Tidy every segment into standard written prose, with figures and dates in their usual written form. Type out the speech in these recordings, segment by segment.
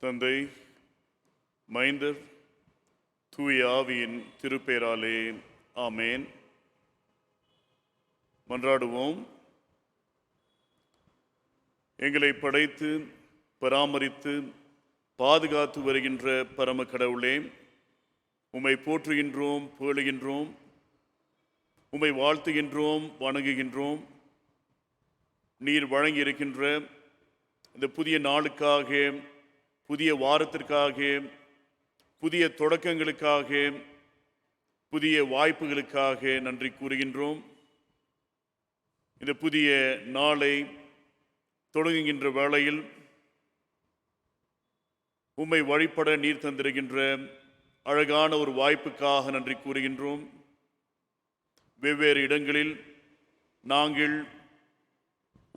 தந்தை, மைந்தர், தூய ஆவியின் திருப்பேராலே ஆமேன். மன்றாடுவோம். எங்களை படைத்து பராமரித்து பாதுகாத்து வருகின்ற பரம கடவுளே, உம்மை போற்றுகின்றோம், புகழுகின்றோம், உம்மை வாழ்த்துகின்றோம், வணங்குகின்றோம். நீர் வழங்கியிருக்கின்ற இந்த புதிய நாளுக்காக, புதிய வாரத்திற்காக, புதிய தொடக்கங்களுக்காக, புதிய வாய்ப்புகளுக்காக நன்றி கூறுகின்றோம். இந்த புதிய நாளை தொடங்குகின்ற வேளையில் உம்மை வழிபட நீர் தந்திருக்கின்ற அழகான ஒரு வாய்ப்புக்காக நன்றி கூறுகின்றோம். வெவ்வேறு இடங்களில் நாங்கள்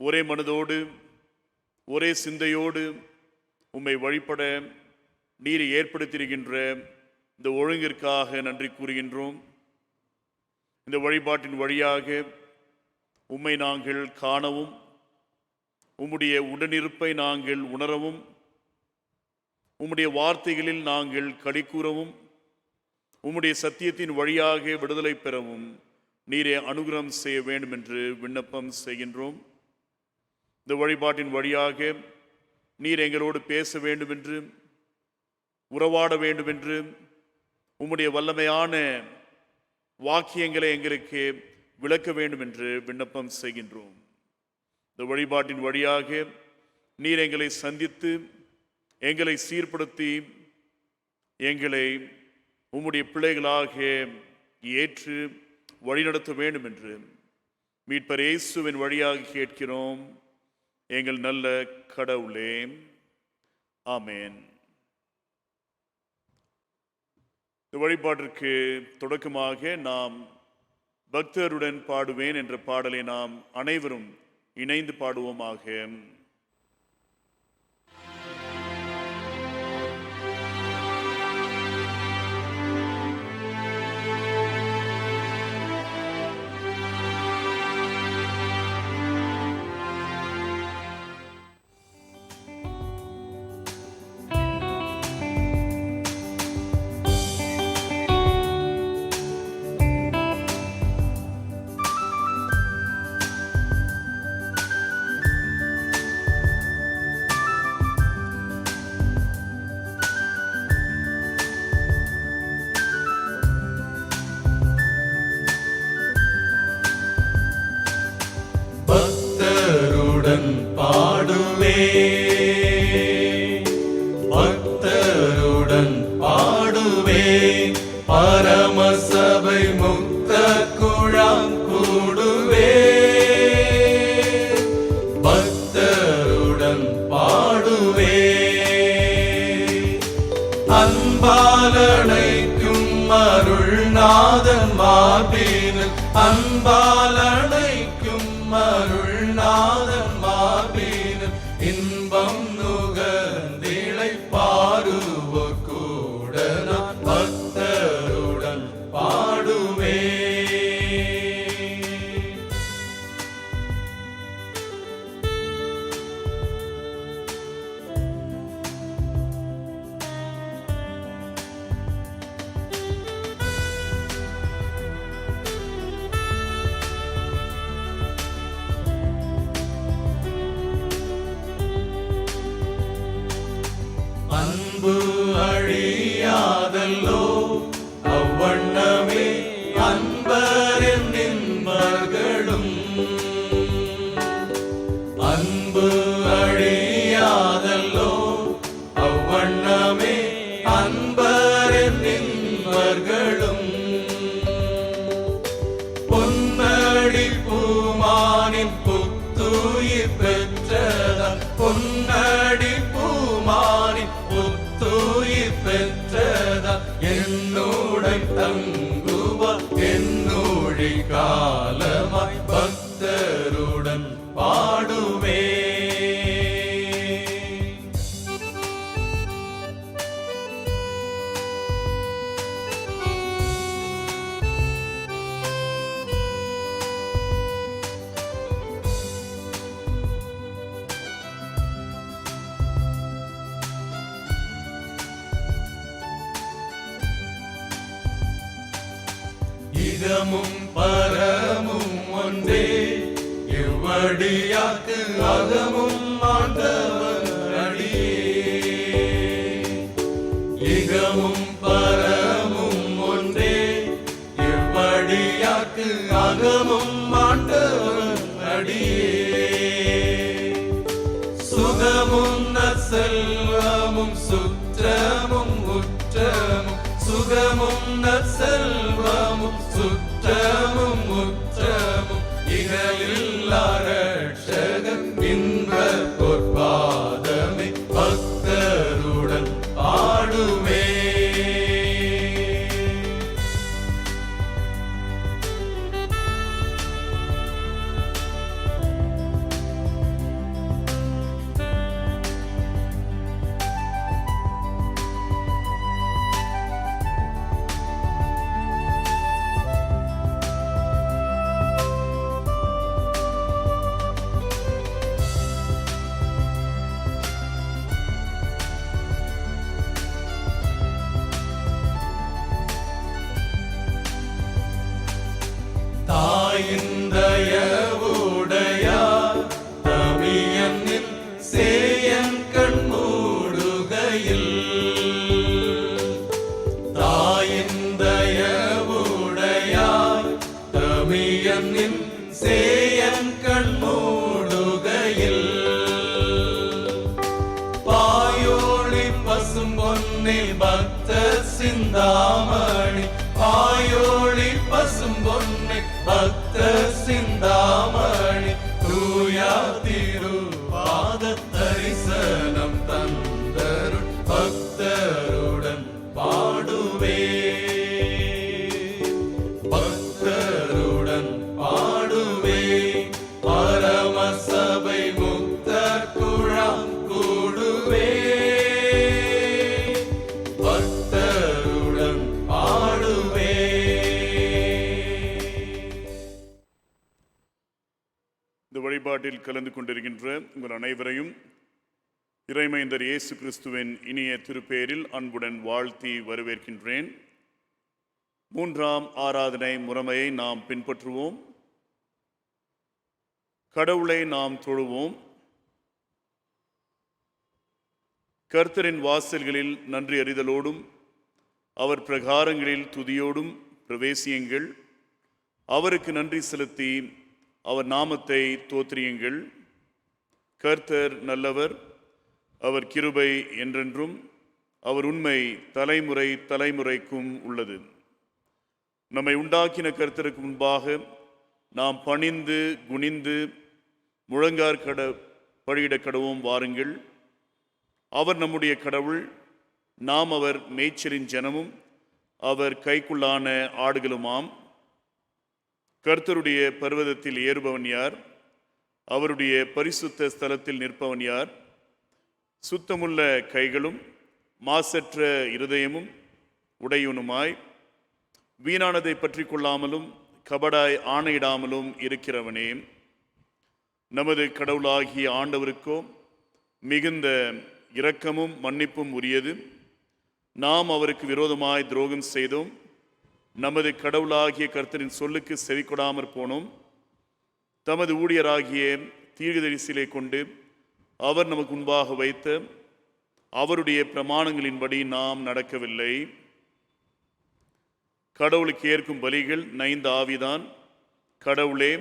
ஒரே மனதோடு ஒரே சிந்தையோடு உம்மை வழிபட நீர் ஏற்படுத்தியிருக்கின்ற இந்த ஒழுங்கிற்காக நன்றி கூறுகின்றோம். இந்த வழிபாட்டின் வழியாக உம்மை நாங்கள் காணவும், உம்முடைய உடனிருப்பை நாங்கள் உணரவும், உம்முடைய வார்த்தைகளில் நாங்கள் களி கூறவும், உம்முடைய சத்தியத்தின் வழியாக விடுதலை பெறவும் நீரே அனுகிரகம் செய்ய வேண்டும் என்று விண்ணப்பம் செய்கின்றோம். இந்த வழிபாட்டின் வழியாக நீர் எங்களோடு பேச வேண்டும் என்று, உறவாட வேண்டும் என்று, உம்முடைய வல்லமையான வாக்கியங்களை எங்களுக்கு விளக்க வேண்டும் என்று விண்ணப்பம் செய்கின்றோம். இந்த வழிபாட்டின் வழியாக நீர் எங்களை சந்தித்து, எங்களை சீர்படுத்தி, எங்களை உம்முடைய பிள்ளைகளாக ஏற்று வழிநடத்த வேண்டும் என்று மீட்பர் இயேசுவின் வழியாக கேட்கிறோம், எங்கள் நல்ல கடவுளே. ஆமேன். இந்த வழிபாட்டிற்கு தொடக்கமாக நாம் பக்தருடன் பாடுவேன் என்ற பாடலை நாம் அனைவரும் இணைந்து பாடுவோமாக. பக்தருடன் பாடுவே, பரமசபை முக்த குழாம் கூடுவே. பக்தருடன் பாடுவே, அன்பாலனைக்கும் அருள்நாதன் மார்பினில், அன்பாலனைக்கும் அருள்நாதன் மார்பினில் இன்பம் நுகர்ந்திளை பாருவோர் கூட நான் பக்தருடன் பாடுவே. அன்பு அழியாதல்லோ, அவ்வண்ணமே அன்பரின் நின்பர்களும். அன்பு அழியாதல்லோ, அவ்வண்ணமே அன்பரின் நின்பர்களும். பொன்னடி பூமானின் புத்துயிர் பெற்றதால், பொன்னடி பூமானின் புத்துயிர் பெற்றதால் என் இகமும் பரமும் ஒன்றே, இவ்வடியாக்கு அகமும் ஆண்டவர் அடியே. இகமும் பரமும் ஒன்றே, இவ்வடியாக்கு அகமும் ஆண்டவர் அடியே. சுகமும் நற்செல்வமும் சுற்றமும் உற்றமும், சுகமும் நற்செல்வமும் சுற்றமும் உற்றமும், இகலில்லா ரட்சகன் இன்பப் பொற்பாதமே பக்தருடன் பாடுவே. தாயிந்தயவுடையார் தமியனின் சேயன் கண்மூடுகையில், தாயிந்தயவுடையார் தமியனின் சேயன் கண்மூடுகையில், பாயோளி பசும்பொன்னில் பக்த சிந்தாமணி, பாயோளி பசும்பொன்னை பக்த சிந்தாமணி, தூயா திருபாத தரிசனம் தந்தருள் பக்தருடன் பாடுவே. பக்தருடன் பாடுவே. பரமசபை முக்த குழாம் கூடுவே. பக்தருடன் பாடுவே. இந்த வழிபாட்டில் கலந்து கொண்டிருக்கின்ற உங்கள் அனைவரையும் இறைமைந்தர் இயேசு கிறிஸ்துவின் இனிய திருப்பேரில் அன்புடன் வாழ்த்தி வரவேற்கின்றேன். மூன்றாம் ஆராதனை முறைமையை நாம் பின்பற்றுவோம். கடவுளை நாம் தொழுவோம். கர்த்தரின் வாசல்களில் நன்றி அறிதலோடும் அவர் பிரகாரங்களில் துதியோடும் பிரவேசியுங்கள். அவருக்கு நன்றி செலுத்தி அவர் நாமத்தை தோத்திரியுங்கள். கர்த்தர் நல்லவர், அவர் கிருபை என்றென்றும், அவர் உண்மை தலைமுறை தலைமுறைக்கும் உள்ளது. நம்மை உண்டாக்கின கர்த்தருக்கு முன்பாக நாம் பணிந்து குனிந்து முழங்கார் படியிட கடவோம் வாருங்கள். அவர் நம்முடைய கடவுள், நாம் அவர் மேய்ச்சலின் ஜனமும் அவர் கைக்குள்ளான ஆடுகளுமாம். கர்த்தருடைய பர்வதத்தில் ஏறுபவன் யார்? அவருடைய பரிசுத்த ஸ்தலத்தில் நிற்பவன் யார்? சுத்தமுள்ள கைகளும் மாசற்ற இருதயமும் உடையவனுமாய், வீணானதை பற்றி கொள்ளாமலும் கபடாய் ஆணையிடாமலும் இருக்கிறவனே. நமது கடவுளாகிய ஆண்டவருக்கோ மிகுந்த இரக்கமும் மன்னிப்பும் உரியது. நாம் அவருக்கு விரோதமாய் துரோகம் செய்தோம். நமது கடவுளாகிய கர்த்தரின் சொல்லுக்கு செவி கொடாமற் போனோம். தமது ஊழியராகிய தீர்க்கதரிசியை கொண்டு அவர் நமக்கு முன்பாக வைத்த அவருடைய பிரமாணங்களின்படி நாம் நடக்கவில்லை. கடவுளுக்கு ஏற்கும் பலிகள் நைந்த ஆவிதான். கடவுளே,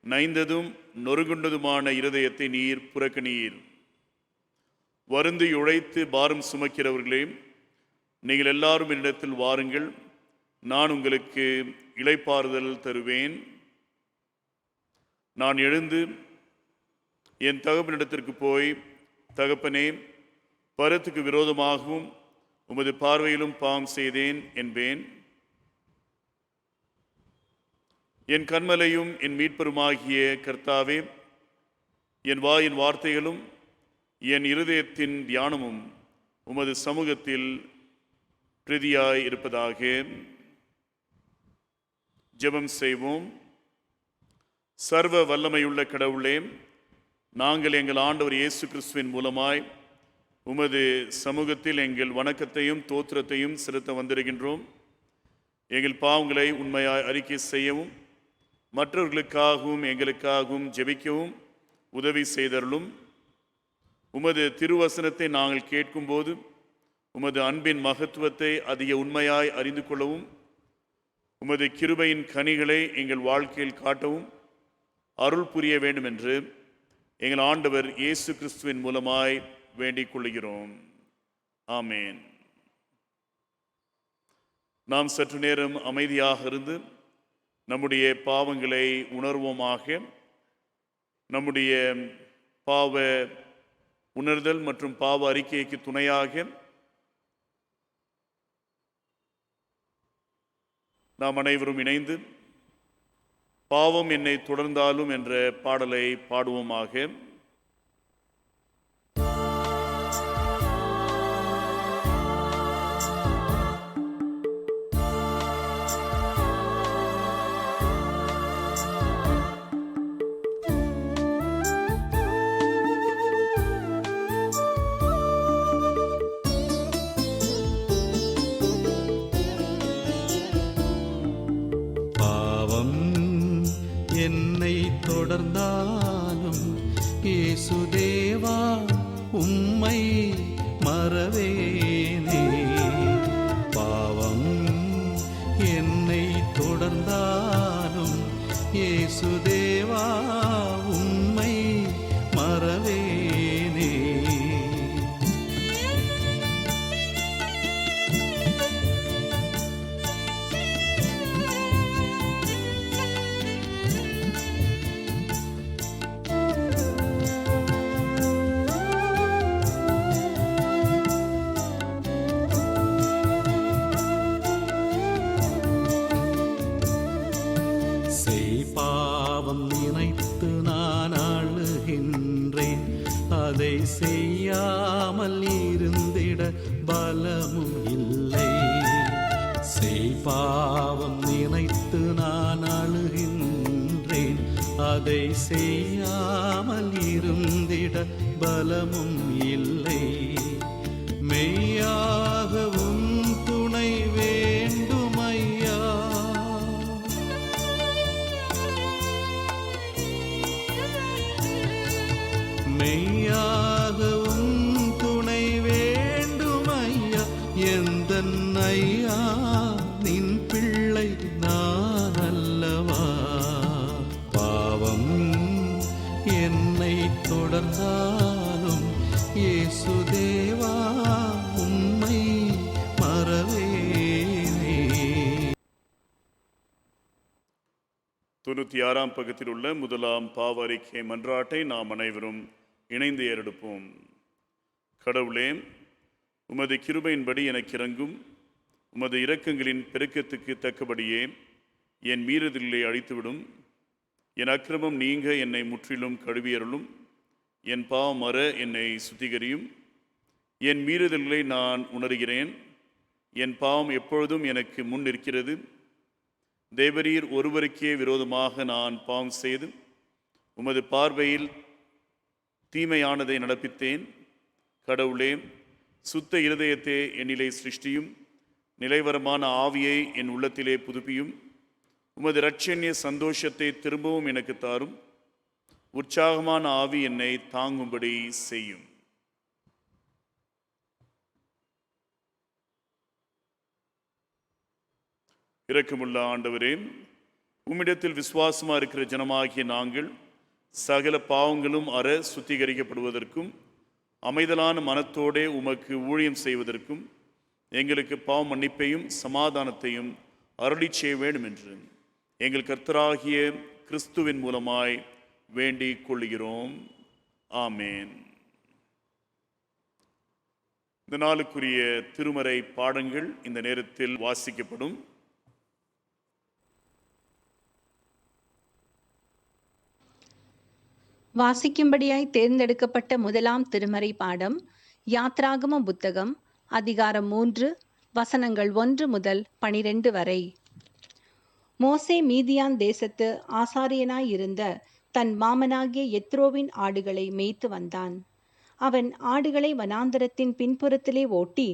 நைந்ததும் நொறுங்குண்டதுமான இருதயத்தை நீர் புறக்கணீர். வருந்தி உழைத்து பாரம் சுமக்கிறவர்களே, நீங்கள் எல்லாரும் என்னிடத்தில் வாருங்கள், நான் உங்களுக்கு இளைப்பாறுதல் தருவேன். நான் எழுந்து என் தகப்பனிடத்திற்கு போய், தகப்பனே, பரத்துக்கு விரோதமாகவும் உமது பார்வையிலும் பாவம் செய்தேன் என்பேன். என் கன்மலையும் என் மீட்பருமாகிய கர்த்தாவே, என் வாயின் வார்த்தைகளும் என் இருதயத்தின் தியானமும் உமது சமூகத்தில் பிரதியாய் இருப்பதாக. ஜெபம் செய்வோம். சர்வ வல்லமையுள்ள கடவுளே, நாங்கள் எங்கள் ஆண்டவர் இயேசு கிறிஸ்துவின் மூலமாய் உமது சமூகத்தில் எங்கள் வணக்கத்தையும் தோத்திரத்தையும் செலுத்த வந்திருக்கின்றோம். எங்கள் பாவங்களை உண்மையாய் அறிக்கை செய்யவும் மற்றவர்களுக்காகவும் எங்களுக்காகவும் ஜெபிக்கவும் உதவி செய்தருளும். உமது திருவசனத்தை நாங்கள் கேட்கும்போது உமது அன்பின் மகத்துவத்தை அதிக உண்மையாய் அறிந்து கொள்ளவும் உமது கிருபையின் கனிகளை எங்கள் வாழ்க்கையில் காட்டவும் அருள் புரிய வேண்டும் என்று எங்கள் ஆண்டவர் இயேசு கிறிஸ்துவின் மூலமாய் வேண்டிக் கொள்கிறோம். ஆமேன். நாம் சற்று நேரம் அமைதியாக இருந்து நம்முடைய பாவங்களை உணர்வோமாக. நம்முடைய பாவ உணர்தல் மற்றும் பாவ அறிக்கைக்கு துணையாக நாம் அனைவரும் இணைந்து பாவம் என்னை தொடர்ந்தாலும் என்ற பாடலை பாடுவோமாக. என்னை தொடர்ந்தாலும் இயேசுதேவா உம்மை மறவேனே. பாவம் என்னை தொடர்ந்தாலும் இயேசுதேவா உம்மை மறவேனே. நினைத்து நான் அழுகின்றேன், அதை செய்யாமல் இருந்திட பலமும் இல்லை. பாவம் நினைத்து நான் அழுகின்றேன், அதை செய்யாமல் இருந்திட பலமும் இல்லை. மெய்யாகவும் துணை வேண்டுமையா, மெய்யாகவும் துணை வேண்டுமையா. எந்தன் ஐயா நின் பிள்ளை நான் அல்லவா. பாவம் என்னை தொடர்ந்தாலும் இயேசுதேவா உம்மை மறவேனே. 96ஆம் பக்கத்தில் உள்ள முதலாம் பாவ அறிக்கை மன்றாட்டை நாம் அனைவரும் இணைந்து ஏறெடுப்போம். கடவுளே, உமது கிருபையின்படி எனக்கு இறங்கும், உமது இரக்கங்களின் பெருக்கத்துக்கு தக்கபடியே என் மீறுதலை அழித்துவிடும். என் அக்கிரமம் நீங்க என்னை முற்றிலும் கழுவியருளும். என் பாவம் மற என்னை சுத்திகரியும். என் மீறுதல்களை நான் உணர்கிறேன், என் பாவம் எப்பொழுதும் எனக்கு முன் நிற்கிறது. தேவரீர் ஒருவருக்கே விரோதமாக நான் பாவம் செய்து உமது பார்வையில் தீமையானதை நடப்பித்தேன். கடவுளே, சுத்த இருதயத்தை என்னிலே சிருஷ்டியும், நிலைவரமான ஆவியை என் உள்ளத்திலே புதுப்பியும். உமது இரட்சண்ய சந்தோஷத்தை திரும்பவும் எனக்கு தாரும். உற்சாகமான ஆவி என்னை தாங்கும்படி செய்யும். இரக்கமுள்ள ஆண்டவரே, உம்மிடத்தில் விசுவாசமாக இருக்கிற ஜனமாகிய நாங்கள் சகல பாவங்களும் அற சுத்திகரிக்கப்படுவதற்கும் அமைதலான மனத்தோடே உமக்கு ஊழியம் செய்வதற்கும் எங்களுக்கு பாவ மன்னிப்பையும் சமாதானத்தையும் அருளி செய்ய வேண்டும் என்று எங்கள் கர்த்தராகிய கிறிஸ்துவின் மூலமாய் வேண்டிக் கொள்கிறோம். ஆமேன். இந்த நாளுக்குரிய திருமறை பாடங்கள் இந்த நேரத்தில் வாசிக்கப்படும். வாசிக்கும்படியாய் தேர்ந்தெடுக்கப்பட்ட முதலாம் திருமறை பாடம் யாத்ராகம புத்தகம், அதிகாரம் 3, வசனங்கள் 1 முதல் 12 வரை. மோசே மீதியான் தேசத்து ஆசாரியனாயிருந்த தன் மாமனாகிய எத்ரோவின் ஆடுகளை மேய்த்து வந்தான். அவன் ஆடுகளை வனாந்தரத்தின் பின்புறத்திலே ஓட்டி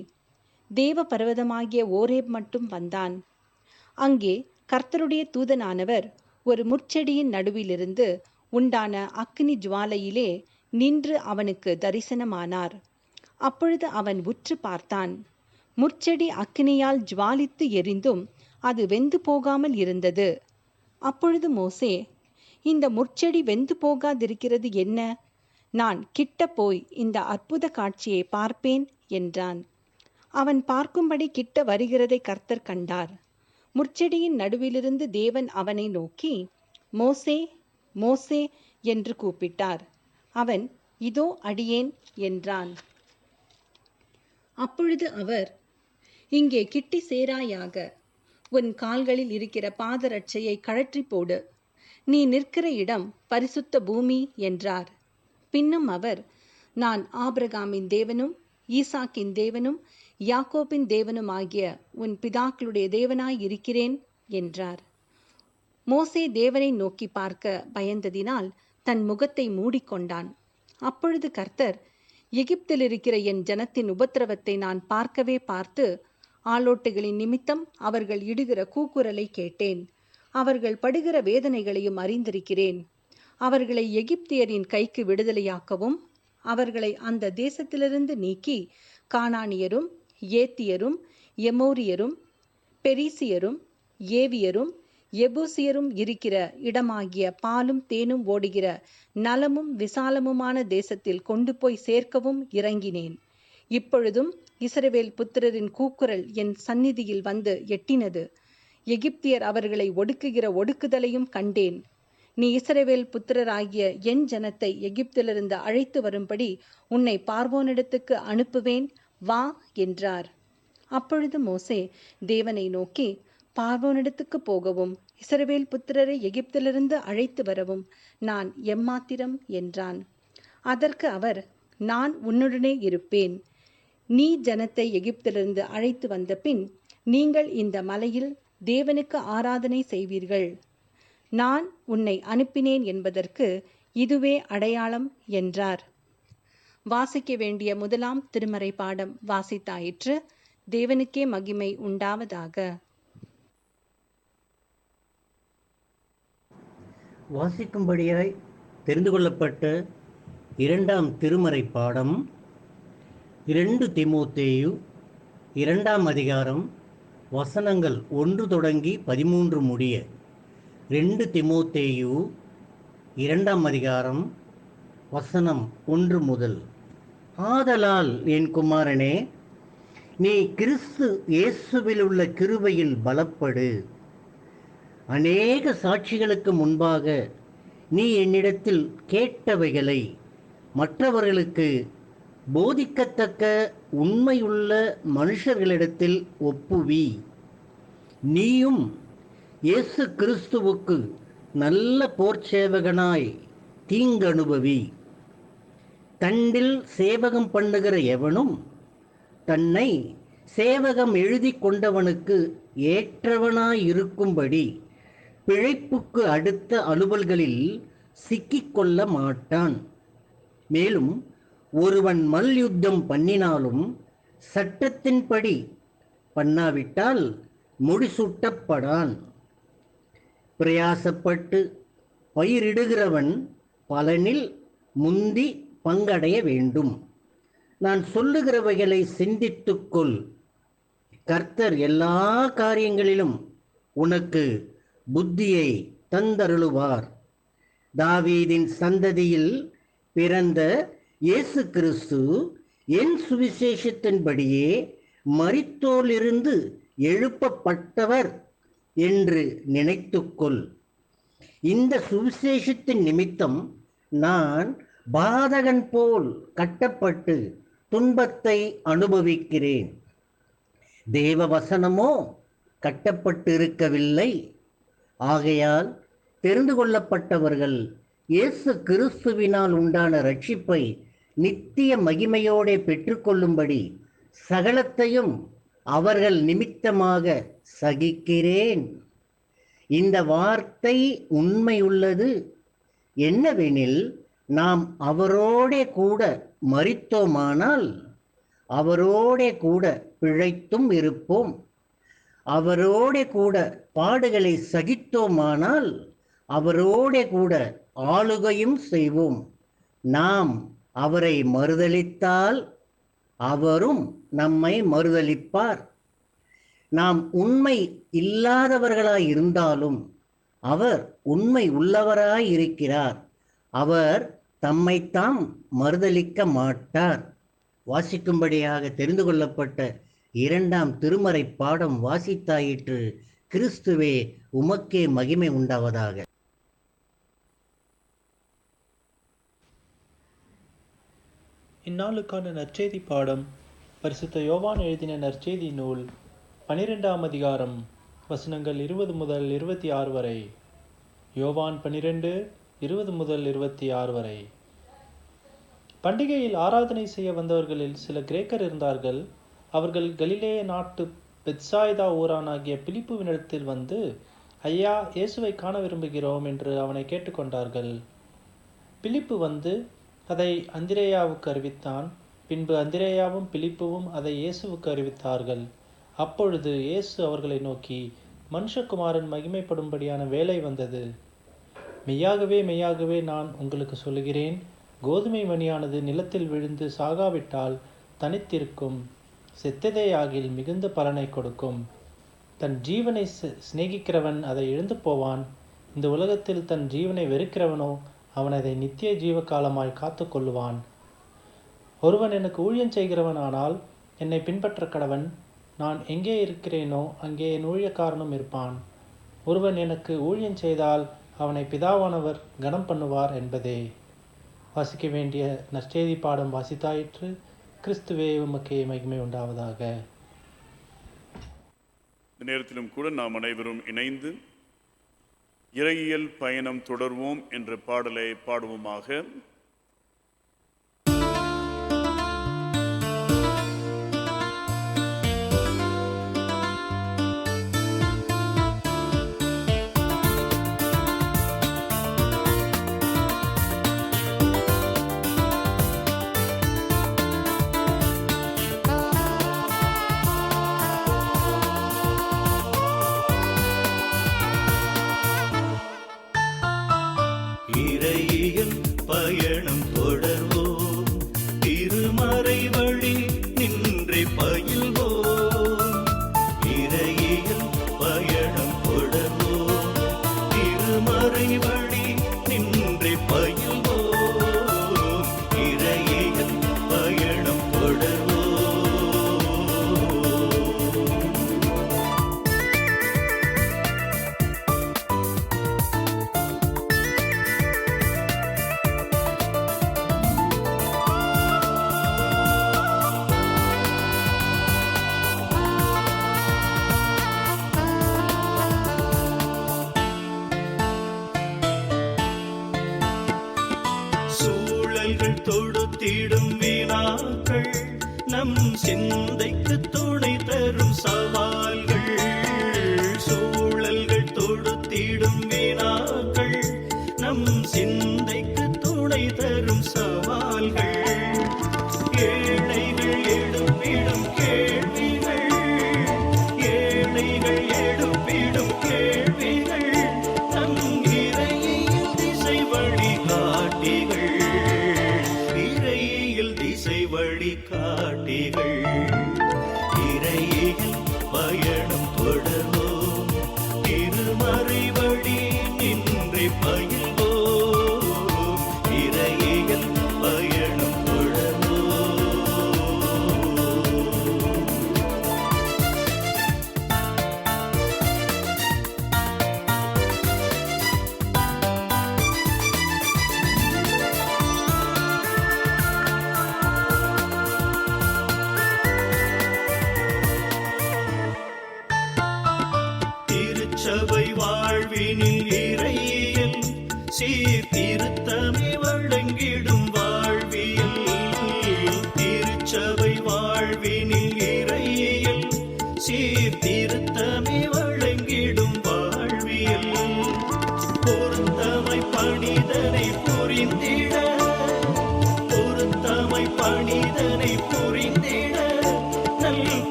தேவ பர்வதமாகிய ஓரேப் மட்டும் வந்தான். அங்கே கர்த்தருடைய தூதனானவர் ஒரு முட்செடியின் நடுவிலிருந்து உண்டான அக்கினி ஜுவாலையிலே நின்று அவனுக்கு தரிசனமானார். அப்பொழுது அவன் உற்று பார்த்தான். முட்செடி அக்கினியால் ஜுவாலித்து எரிந்தும் அது வெந்து போகாமல் இருந்தது. அப்பொழுது மோசே, இந்த முட்செடி வெந்து போகாதிருக்கிறது என்ன? நான் கிட்ட போய் இந்த அற்புத காட்சியை பார்ப்பேன் என்றான். அவன் பார்க்கும்படி கிட்ட வருகிறதை கர்த்தர் கண்டார். முட்செடியின் நடுவிலிருந்து தேவன் அவனை நோக்கி, மோசே, மோசே என்று கூப்பிட்டார். அவன், இதோ அடியேன் என்றான். அப்பொழுது அவர், இங்கே கிட்டி சேராயாக, உன் கால்களில் இருக்கிற பாதரட்சையை கழற்றி போடு, நீ நிற்கிற இடம் பரிசுத்த பூமி என்றார். பின்னும் அவர், நான் ஆபிரகாமின் தேவனும் ஈசாக்கின் தேவனும் யாக்கோபின் தேவனும் ஆகிய உன் பிதாக்களுடைய தேவனாய் இருக்கிறேன் என்றார். மோசே தேவனை நோக்கி பார்க்க பயந்ததினால் தன் முகத்தை மூடிக்கொண்டான். அப்பொழுது கர்த்தர், எகிப்தில் இருக்கிற என் ஜனத்தின் உபத்திரவத்தை நான் பார்க்கவே பார்த்து, ஆளோட்டுகளின் நிமித்தம் அவர்கள் இடுகிற கூக்குரலை கேட்டேன். அவர்கள் படுகிற வேதனைகளையும் அறிந்திருக்கிறேன். அவர்களை எகிப்தியரின் கைக்கு விடுதலையாக்கவும், அவர்களை அந்த தேசத்திலிருந்து நீக்கி கானானியரும் ஏத்தியரும் எமோரியரும் பெரிசியரும் ஏவியரும் எபூசியரும் இருக்கிற இடமாகிய பாலும் தேனும் ஓடுகிற நலமும் விசாலமுமான தேசத்தில் கொண்டு போய் சேர்க்கவும் இறங்கினேன். இப்பொழுதும் இஸ்ரவேல் புத்திரரின் கூக்குரல் என் சந்நிதியில் வந்து எட்டினது. எகிப்தியர் அவர்களை ஒடுக்குகிற ஒடுக்குதலையும் கண்டேன். நீ இஸ்ரவேல் புத்திரராகிய என் ஜனத்தை எகிப்திலிருந்து அழைத்து வரும்படி உன்னை பார்வோனிடத்துக்கு அனுப்புவேன், வா என்றார். அப்பொழுது மோசே தேவனை நோக்கி, பார்வோனிடத்துக்கு போகவும் இஸ்ரவேல் புத்திரரை எகிப்திலிருந்து அழைத்து வரவும் நான் எம்மாத்திரம் என்றான். அதற்கு அவர், நான் உன்னுடனே இருப்பேன். நீ ஜனத்தை எகிப்திலிருந்து அழைத்து வந்த பின் நீங்கள் இந்த மலையில் தேவனுக்கு ஆராதனை செய்வீர்கள். நான் உன்னை அனுப்பினேன் என்பதற்கு இதுவே அடையாளம் என்றார். வாசிக்க வேண்டிய முதலாம் திருமறை பாடம் வாசித்தாயிற்று. தேவனுக்கே மகிமை உண்டாவதாக. வாசிக்கும்படியாய் தெரிந்து கொள்ளப்பட்ட இரண்டாம் திருமறை பாடம் 2 தீமோத்தேயு 2ஆம் அதிகாரம் வசனங்கள் 1 தொடங்கி 13 முடிய. 2 தீமோத்தேயு 2ஆம் அதிகாரம் வசனம் 1 முதல். ஆதலால் என் குமாரனே, நீ கிறிஸ்து இயேசுவில் உள்ள கிருபையில் பலப்படு. அநேக சாட்சிகளுக்கு முன்பாக நீ என்னிடத்தில் கேட்டவைகளை மற்றவர்களுக்கு போதிக்கத்தக்க உண்மையுள்ள மனுஷர்களிடத்தில் ஒப்புவி. நீயும் இயேசு கிறிஸ்துவுக்கு நல்ல போர்ச்சேவகனாய் தீங்கனுபவி. தண்டில் சேவகம் பண்ணுகிற எவனும் தன்னை சேவகம் எழுதி கொண்டவனுக்கு ஏற்றவனாயிருக்கும்படி பிழைப்புக்கு அடுத்த அலுவல்களில் சிக்கிக்கொள்ள மாட்டான். மேலும் ஒருவன் மல்யுத்தம் பண்ணினாலும் சட்டத்தின்படி பண்ணாவிட்டால் முடிசூட்டப்படான். பிரயாசப்பட்டு பயிரிடுகிறவன் பலனில் முந்தி பங்கடைய வேண்டும். நான் சொல்லுகிறவைகளை சிந்தித்துக்கொள். கர்த்தர் எல்லா காரியங்களிலும் உனக்கு புத்தியை தந்தருளுவார். தாவீதின் சந்ததியில் பிறந்த இயேசு கிறிஸ்து என் சுவிசேஷத்தின்படியே மரித்தோரிலிருந்து எழுப்பப்பட்டவர் என்று நினைத்துக்கொள். இந்த சுவிசேஷத்தின் நிமித்தம் நான் பாதகன் போல் கட்டப்பட்டு துன்பத்தை அனுபவிக்கிறேன். தேவ வசனமோ கட்டப்பட்டு இருக்கவில்லை. ஆகையால் தெரிந்து கொள்ளப்பட்டவர்கள் இயேசு கிறிஸ்துவினால் உண்டான ரட்சிப்பை நித்திய மகிமையோടെ பெற்றுக்கொள்ளும்படி சகலத்தையும் அவர்கள் நிமித்தமாக சகிக்கிறேன். இந்த வார்த்தை உண்மையுள்ளது. என்னவெனில், நாம் அவரோடே கூட மரித்தோமானால் அவரோடே கூட பிழைத்தும் இருப்போம். அவரோட கூட பாடுகளை சகித்தோமானால் அவரோட கூட ஆளுகையும் செய்வோம். நாம் அவரை மறுதலித்தால் அவரும் நம்மை மறுதலிப்பார். நாம் உண்மை இல்லாதவர்களாய் இருந்தாலும் அவர் உண்மை உள்ளவராய் இருக்கிறார். அவர் தம்மைத்தாம் மறுதலிக்க மாட்டார். வாசிக்கும்படியாக தெரிந்து கொள்ளப்பட்ட 2ஆம் திருமறை பாடம் வாசித்தாயிற்று. கிறிஸ்துவே உமக்கே மகிமை உண்டாவதாக. இந்நாளுக்கான நற்செய்தி பாடம் பரிசுத்த யோவான் எழுதின நற்செய்தி நூல் 12ஆம் அதிகாரம் வசனங்கள் 20 முதல் 26 வரை. யோவான் 12 20 முதல் 26 வரை. பண்டிகையில் ஆராதனை செய்ய வந்தவர்களில் சில கிரேக்கர் இருந்தார்கள். அவர்கள் கலிலேய நாட்டு பெத்சாய்தா ஊரானாகிய பிலிப்புவினிடத்தில் வந்து, ஐயா, இயேசுவை காண விரும்புகிறோம் என்று அவனை கேட்டுக்கொண்டார்கள். பிலிப்பு வந்து அதை அந்திரேயாவுக்கு அறிவித்தான். பின்பு அந்திரேயாவும் பிலிப்புவும் அதை இயேசுவுக்கு அறிவித்தார்கள். அப்பொழுது இயேசு அவர்களை நோக்கி, மனுஷகுமாரன் மகிமைப்படும்படியான வேலை வந்தது. மெய்யாகவே மெய்யாகவே நான் உங்களுக்கு சொல்லுகிறேன், கோதுமை மணியானது நிலத்தில் விழுந்து சாகாவிட்டால் தனித்திருக்கும், செத்ததேயாகில் மிகுந்த பலனை கொடுக்கும். தன் ஜீவனை சிநேகிக்கிறவன் அதை இழந்து போவான். இந்த உலகத்தில் தன் ஜீவனை வெறுக்கிறவனோ அவன் அதை நித்திய ஜீவ காலமாய் காத்து கொள்ளுவான். ஒருவன் எனக்கு ஊழியம் செய்கிறவனானால் என்னை பின்பற்ற கடவன். நான் எங்கே இருக்கிறேனோ அங்கே என் ஊழியக்காரனும் இருப்பான். ஒருவன் எனக்கு ஊழியம் செய்தால் அவனை பிதாவானவர் கனம் பண்ணுவார் என்பதே. வாசிக்க வேண்டிய நற்செய்தி பாடம் வாசித்தாயிற்று. கிறிஸ்துவே உமக்கே மகிமை உண்டாவதாக. இந்த நேரத்திலும் கூட நாம் அனைவரும் இணைந்து இறையியல் பயணம் தொடர்வோம் என்ற பாடலை பாடுவோமாக. இறையியல் பயணம் தொடர்வோம், திருமறை வழி நின்றே பயில்வோம். இறையியல் பயணம் தொடர்வோம், திருமறை வழி நின்றே பயில்வோம். இறையியல் பயணம் தொடர்வோம். சூழல்கள் தொடுத்திடும் வினாக்கள், நம் சிந்தைக்கு துணை தரும் சவால்கள். சூழல்கள் தொடுத்திடும் வினாக்கள், நம் சிந்தைக்கு துணை தரும் சவால்கள். ஏழைகள் எழுப்பிடும் கேள்விகள், ஏழைகள் எழுப்பிடும் கேள்விகள், நம் இறையியல் திசை வழிகாட்டிகள். இறையியல் திசை வழிகாட்டிகள். இறையியல் பயணம் தொடர்வோம், திருமறை வழி நின்றே பயில்வோம். இறையியல் பயணம் தொடர்வோம். திருச்சபை வாழ்வினில் இறையியல்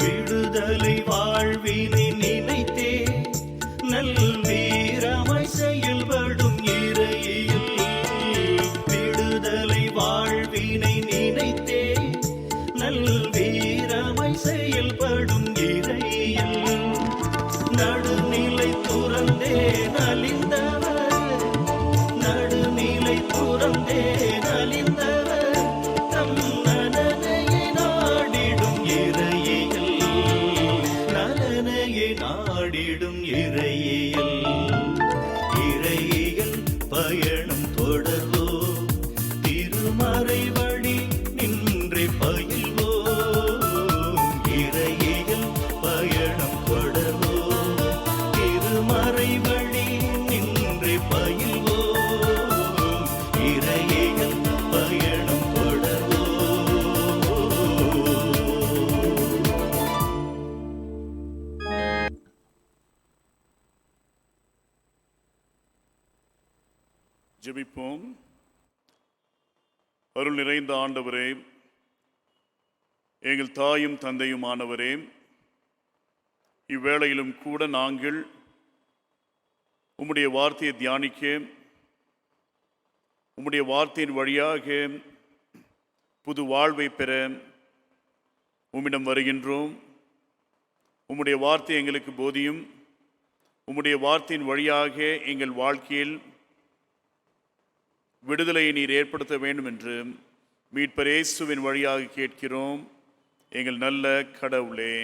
விடுதலை வாழ்வினை நினைத்தே நல் வீரமாய் செயல்படும் இறையில். விடுதலை வாழ்வினை நினைத்தே நல் வீரமாய் செயல்படும் இறையில். நடுநிலை துறந்தே நலிந்தவர், நடுநிலை துறந்தே நலிந்தவர் தம் நலனையை நாடிடும் இறையில். நலனையை நாடிடும் இறையில். இறையில் பயணம் தொடர்வோம், திருமறை வழி நின்றே பயில்வோம். இறையில் பயணம் தொடர்வோம், திருமறை வழி நின்றே பயில்வோம். இறையில் பயணம் தொடர்வோம். ஜெபிப்போம். அருள் நிறைந்த ஆண்டவரே, எங்கள் தாயும் தந்தையுமானவரே, இவ்வேளையிலும் கூட நாங்கள் உம்முடைய வார்த்தையை தியானிக்க, உம்முடைய வார்த்தையின் வழியாக புது வாழ்வை பெற உம்மிடம் வருகின்றோம். உம்முடைய வார்த்தை எங்களுக்கு போதியும். உம்முடைய வார்த்தையின் வழியாக எங்கள் வாழ்க்கையில் விடுதலையை நீர் ஏற்படுத்த வேண்டும் என்று மீட்பர் இயேசுவின் வழியாக கேட்கிறோம் எங்கள் நல்ல கடவுளே.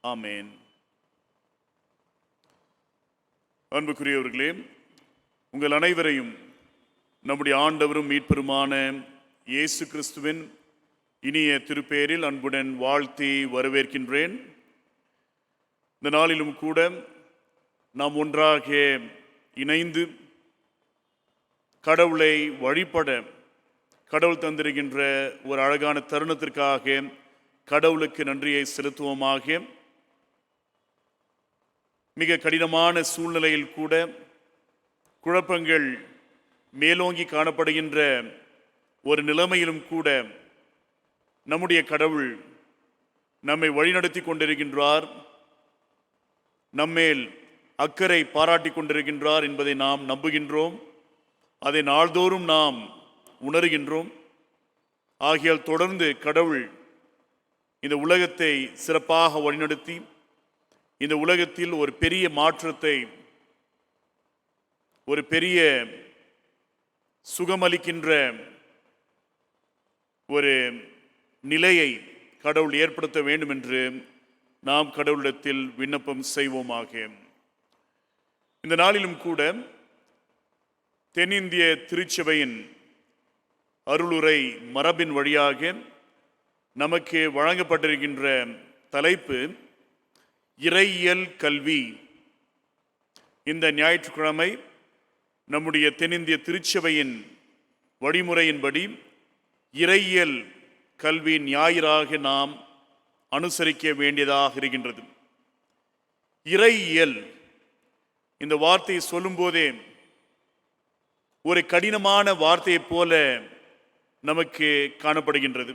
ஆமேன். அன்புக்குரியவர்களே, உங்கள் அனைவரையும் நம்முடைய ஆண்டவரும் மீட்பெருமான இயேசு கிறிஸ்துவின் இனிய திருப்பெயரில் அன்புடன் வாழ்த்தி வரவேற்கின்றேன். இந்த நாளிலும் கூட நாம் ஒன்றாக இணைந்து கடவுளை வழிபட கடவுள் தந்திருக்கின்ற ஒரு அழகான தருணத்திற்காக கடவுளுக்கு நன்றியை செலுத்துவோமாக. மிக கடினமான சூழ்நிலையில் கூட, குழப்பங்கள் மேலோங்கி காணப்படுகின்ற ஒரு நிலைமையிலும் கூட நம்முடைய கடவுள் நம்மை வழிநடத்தி கொண்டிருக்கின்றார், நம்மேல் அக்கறை பாராட்டி கொண்டிருக்கின்றார் என்பதை நாம் நம்புகின்றோம். அதை நாள்தோறும் நாம் உணர்கின்றோம். ஆகையால் தொடர்ந்து கடவுள் இந்த உலகத்தை சிறப்பாக வழிநடத்தி இந்த உலகத்தில் ஒரு பெரிய மாற்றத்தை, ஒரு பெரிய சுகமளிக்கின்ற ஒரு நிலையை கடவுள் ஏற்படுத்த வேண்டும் என்று நாம் கடவுளிடத்தில் விண்ணப்பம் செய்வோமாக. இந்த நாளிலும் கூட தென்னிந்திய திருச்சபையின் அருளுரை மரபின் வழியாக நமக்கு வழங்கப்பட்டிருக்கின்ற தலைப்பு இறையியல் கல்வி. இந்த ஞாயிற்றுக்கிழமை நம்முடைய தென்னிந்திய திருச்சபையின் வழிமுறையின்படி இறையியல் கல்வி ஞாயிறாக நாம் அனுசரிக்க வேண்டியதாக இருக்கின்றது. இறையியல் இந்த வார்த்தையை சொல்லும்போதே ஒரு கடினமான வார்த்தையைப் போல நமக்கு காணப்படுகின்றது.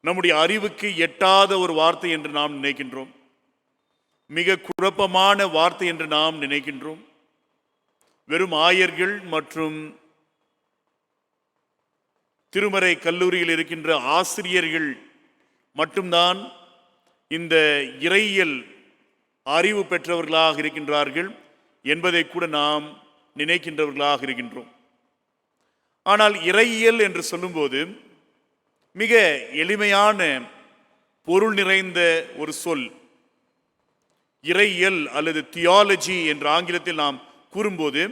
நம்முடைய அறிவுக்கு எட்டாத ஒரு வார்த்தை என்று நாம் நினைக்கின்றோம். மிக குழப்பமான வார்த்தை என்று நாம் நினைக்கின்றோம். வெறும் ஆயர்கள் மற்றும் திருமறை கல்லூரியில் இருக்கின்ற ஆசிரியர்கள் மட்டும்தான் இந்த இறையியல் அறிவு பெற்றவர்களாக இருக்கின்றார்கள் என்பதை கூட நாம் நினைக்கின்றவர்களாக இருக்கின்றோம். ஆனால் இறையியல் என்று சொல்லும்போது மிக எளிமையான பொருள் நிறைந்த ஒரு சொல். இறையியல் அல்லது தியாலஜி என்ற ஆங்கிலத்தில் நாம் கூறும்போது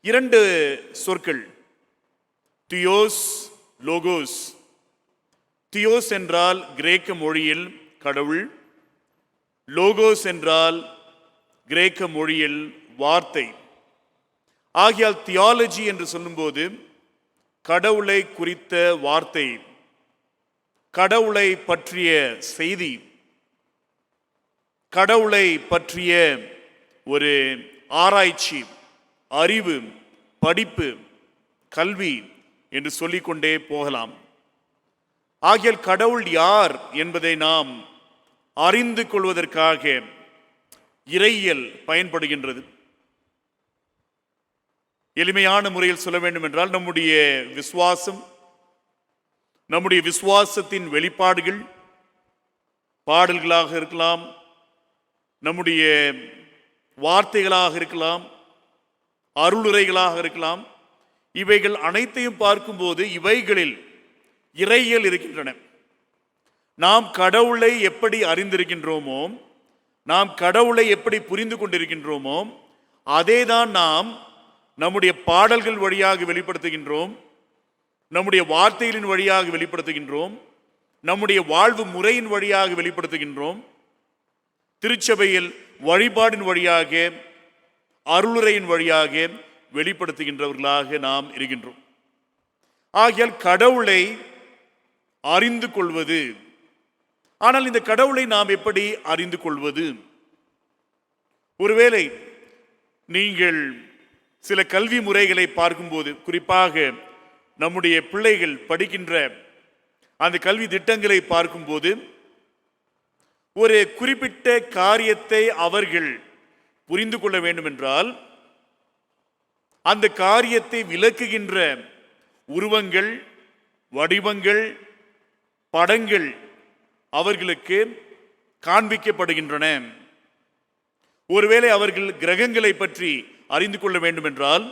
இரண்டு சொற்கள், தியோஸ், லோகோஸ். தியோஸ் என்றால் கிரேக்க மொழியில் கடவுள், லோகோஸ் என்றால் கிரேக்க மொழியில் வார்த்தை. ஆகையால் தியாலஜி என்று சொல்லும்போது கடவுளை குறித்த வார்த்தை, கடவுளை பற்றிய செய்தி, கடவுளை பற்றிய ஒரு ஆராய்ச்சி, அறிவு, படிப்பு, கல்வி என்று சொல்லிக்கொண்டே போகலாம். ஆகியால் கடவுள் யார் என்பதை நாம் அறிந்து கொள்வதற்காக இறையியல் பயன்படுகின்றது. எளிமையான முறையில் சொல்ல வேண்டும் என்றால், நம்முடைய விசுவாசம், நம்முடைய விசுவாசத்தின் வெளிப்பாடுகள் பாடல்களாக இருக்கலாம், நம்முடைய வார்த்தைகளாக இருக்கலாம், அருளுரைகளாக இருக்கலாம். இவைகள் அனைத்தையும் பார்க்கும்போது இவைகளில் இறையியல் இருக்கின்றன. நாம் கடவுளை எப்படி அறிந்திருக்கின்றோமோ, நாம் கடவுளை எப்படி புரிந்து கொண்டிருக்கின்றோமோ, அதேதான் நாம் நம்முடைய பாடல்கள் வழியாக வெளிப்படுத்துகின்றோம், நம்முடைய வார்த்தைகளின் வழியாக வெளிப்படுத்துகின்றோம், நம்முடைய வாழ்வு முறையின் வழியாக வெளிப்படுத்துகின்றோம், திருச்சபையில் வழிபாடின் வழியாக, அருளுரையின் வழியாக வெளிப்படுத்துகின்றவர்களாக நாம் இருக்கின்றோம். ஆகையால் கடவுளை அறிந்து கொள்வது. ஆனால் இந்த கடவுளை நாம் எப்படி அறிந்து கொள்வது? ஒருவேளை நீங்கள் சில கல்வி முறைகளை பார்க்கும்போது, குறிப்பாக நம்முடைய பிள்ளைகள் படிக்கின்ற அந்த கல்வி திட்டங்களை பார்க்கும்போது, ஒரு குறிப்பிட்ட காரியத்தை அவர்கள் புரிந்து கொள்ள வேண்டும் என்றால் அந்த காரியத்தை விளக்குகின்ற உருவங்கள், வடிவங்கள், படங்கள் அவர்களுக்கு காண்பிக்கப்படுகின்றன. ஒருவேளை அவர்கள் கிரகங்களை பற்றி அறிந்து கொள்ள வேண்டும் என்றால்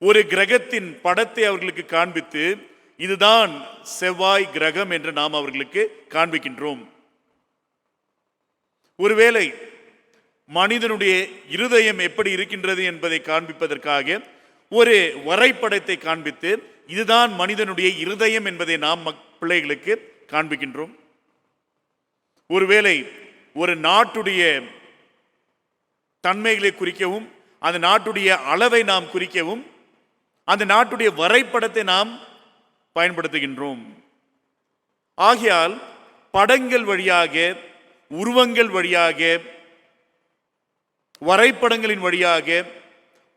ஒரு கிரகத்தின் படத்தை அவர்களுக்கு காண்பித்து, இதுதான் செவ்வாய் கிரகம் என்று நாம் அவர்களுக்கு காண்பிக்கின்றோம். ஒருவேளை மனிதனுடைய இருதயம் எப்படி இருக்கின்றது என்பதை காண்பிப்பதற்காக ஒரு வரைபடத்தை காண்பித்து, இதுதான் மனிதனுடைய இருதயம் என்பதை நாம் பிள்ளைகளுக்கு காண்பிக்கின்றோம். ஒருவேளை ஒரு நாட்டுடைய தன்மைகளை குறிக்கவும், அந்த நாட்டுடைய அளவை நாம் குறிக்கவும் அந்த நாட்டுடைய வரைபடத்தை நாம் பயன்படுத்துகின்றோம். ஆகையால் படங்கள் வழியாக, உருவங்கள் வழியாக, வரைபடங்களின் வழியாக,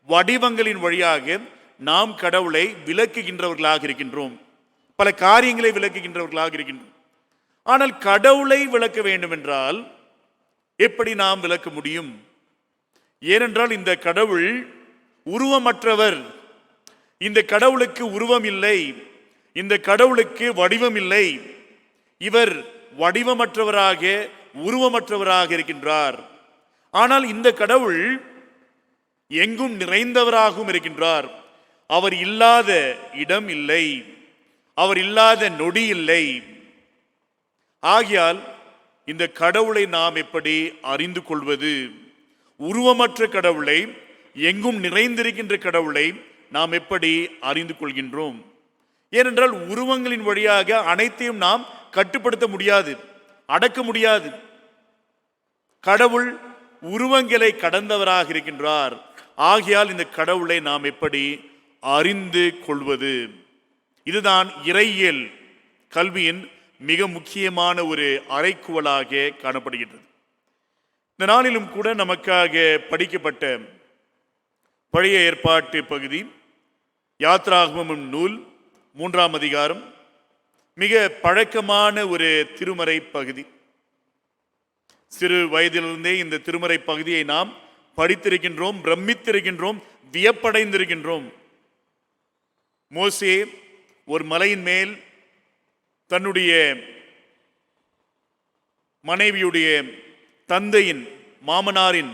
வடிவங்களின் வழியாக நாம் கடவுளை விளக்குகின்றவர்களாக இருக்கின்றோம். பல காரியங்களை விளக்குகின்றவர்களாக இருக்கின்றோம். ஆனால் கடவுளை விளக்க வேண்டும் என்றால் எப்படி நாம் விளக்க முடியும்? ஏனென்றால் இந்த கடவுள் உருவமற்றவர். இந்த கடவுளுக்கு உருவம் இல்லை, இந்த கடவுளுக்கு வடிவம் இல்லை. இவர் வடிவமற்றவராக, உருவமற்றவராக இருக்கின்றார். ஆனால் இந்த கடவுள் எங்கும் நிறைந்தவராகவும் இருக்கின்றார். அவர் இல்லாத இடம் இல்லை, அவர் இல்லாத நொடி இல்லை. ஆகையால் இந்த கடவுளை நாம் எப்படி அறிந்து கொள்வது? உருவமற்ற கடவுளை, எங்கும் நிறைந்திருக்கின்ற கடவுளை நாம் எப்படி அறிந்து கொள்கின்றோம்? ஏனென்றால் உருவங்களின் வழியாக அனைத்தையும் நாம் கட்டுப்படுத்த முடியாது, அடக்க முடியாது. கடவுள் உருவங்களை கடந்தவராக இருக்கின்றார். ஆகையால் இந்த கடவுளை நாம் எப்படி அறிந்து கொள்வது? இதுதான் இறையியல் கல்வியின் மிக முக்கியமான ஒரு அறைகூவலாக காணப்படுகின்றது. இந்த நாளிலும் கூட நமக்காக படிக்கப்பட்ட பழைய ஏற்பாட்டு பகுதி யாத்ராகமம் நூல் 3ஆம் அதிகாரம், மிக பழக்கமான ஒரு திருமறை பகுதி. சிறு வயதிலிருந்தே இந்த திருமறை பகுதியை நாம் படித்திருக்கின்றோம், பிரமித்திருக்கின்றோம், வியப்படைந்திருக்கின்றோம். மோசே ஒரு மலையின் மேல் தன்னுடைய மனைவியுடைய தந்தையின் மாமனாரின்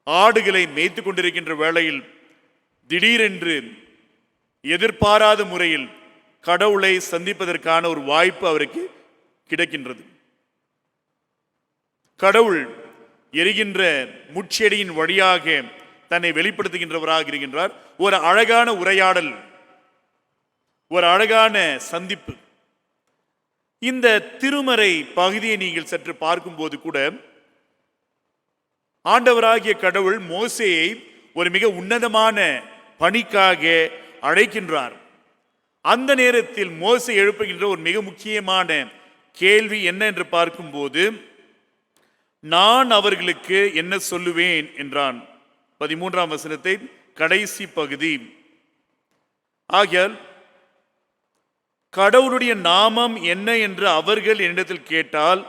ஆடுகளை மேய்த்து கொண்டிருக்கின்ற வேளையில் திடீரென்று எதிர்பாராத முறையில் கடவுளை சந்திப்பதற்கான ஒரு வாய்ப்பு அவருக்கு கிடைக்கின்றது. கடவுள் எரிகின்ற முட்செடியின் வழியாக தன்னை வெளிப்படுத்துகின்றவராக இருக்கின்றார். ஒரு அழகான உரையாடல், ஒரு அழகான சந்திப்பு. இந்த திருமறை பகுதியை நீங்கள் சற்று பார்க்கும்போது கூட ஆண்டவராகிய கடவுள் மோசேயை ஒரு மிக உன்னதமான பணிக்காக அழைக்கின்றார். அந்த நேரத்தில் மோசே எழுப்புகின்ற ஒரு மிக முக்கியமான கேள்வி என்ன என்று பார்க்கும்போது, நான் அவர்களுக்கு என்ன சொல்லுவேன் என்றான். 13ஆம் வசனத்தை கடைசி பகுதி. ஆகையால் கடவுளுடைய நாமம் என்ன என்று அவர்கள் என்னிடத்தில் கேட்டால்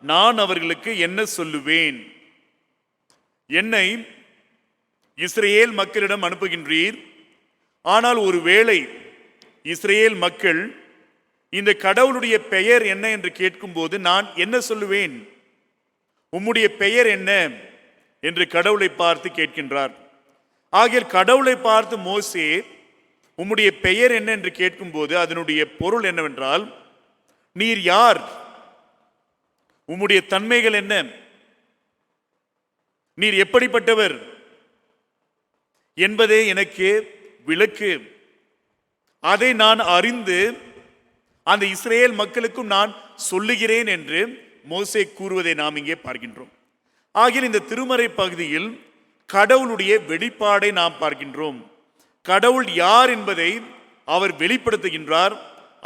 நான் அவர்களுக்கு என்ன சொல்லுவேன்? என்னை இஸ்ரேல் மக்களிடம் அனுப்புகின்றீர். ஆனால் ஒருவேளை இஸ்ரேல் மக்கள் இந்த கடவுளுடைய பெயர் என்ன என்று கேட்கும்போது நான் என்ன சொல்லுவேன்? உம்முடைய பெயர் என்ன என்று கடவுளை பார்த்து கேட்கின்றார். ஆகிய கடவுளை பார்த்து மோசே உம்முடைய பெயர் என்ன என்று கேட்கும்போது அதனுடைய பொருள் என்னவென்றால், நீர் யார்? உம்முடைய தன்மைகள் என்ன? நீர் எப்படிப்பட்டவர் என்பதே எனக்கு விளக்கு. அதை நான் அறிந்து அந்த இஸ்ரேல் மக்களுக்கும் நான் சொல்லுகிறேன் என்று மோசே கூறுவதை நாம் இங்கே பார்க்கின்றோம். ஆகிய இந்த திருமறை பகுதியில் கடவுளுடைய வெளிப்பாடை நாம் பார்க்கின்றோம். கடவுள் யார் என்பதை அவர் வெளிப்படுத்துகின்றார்.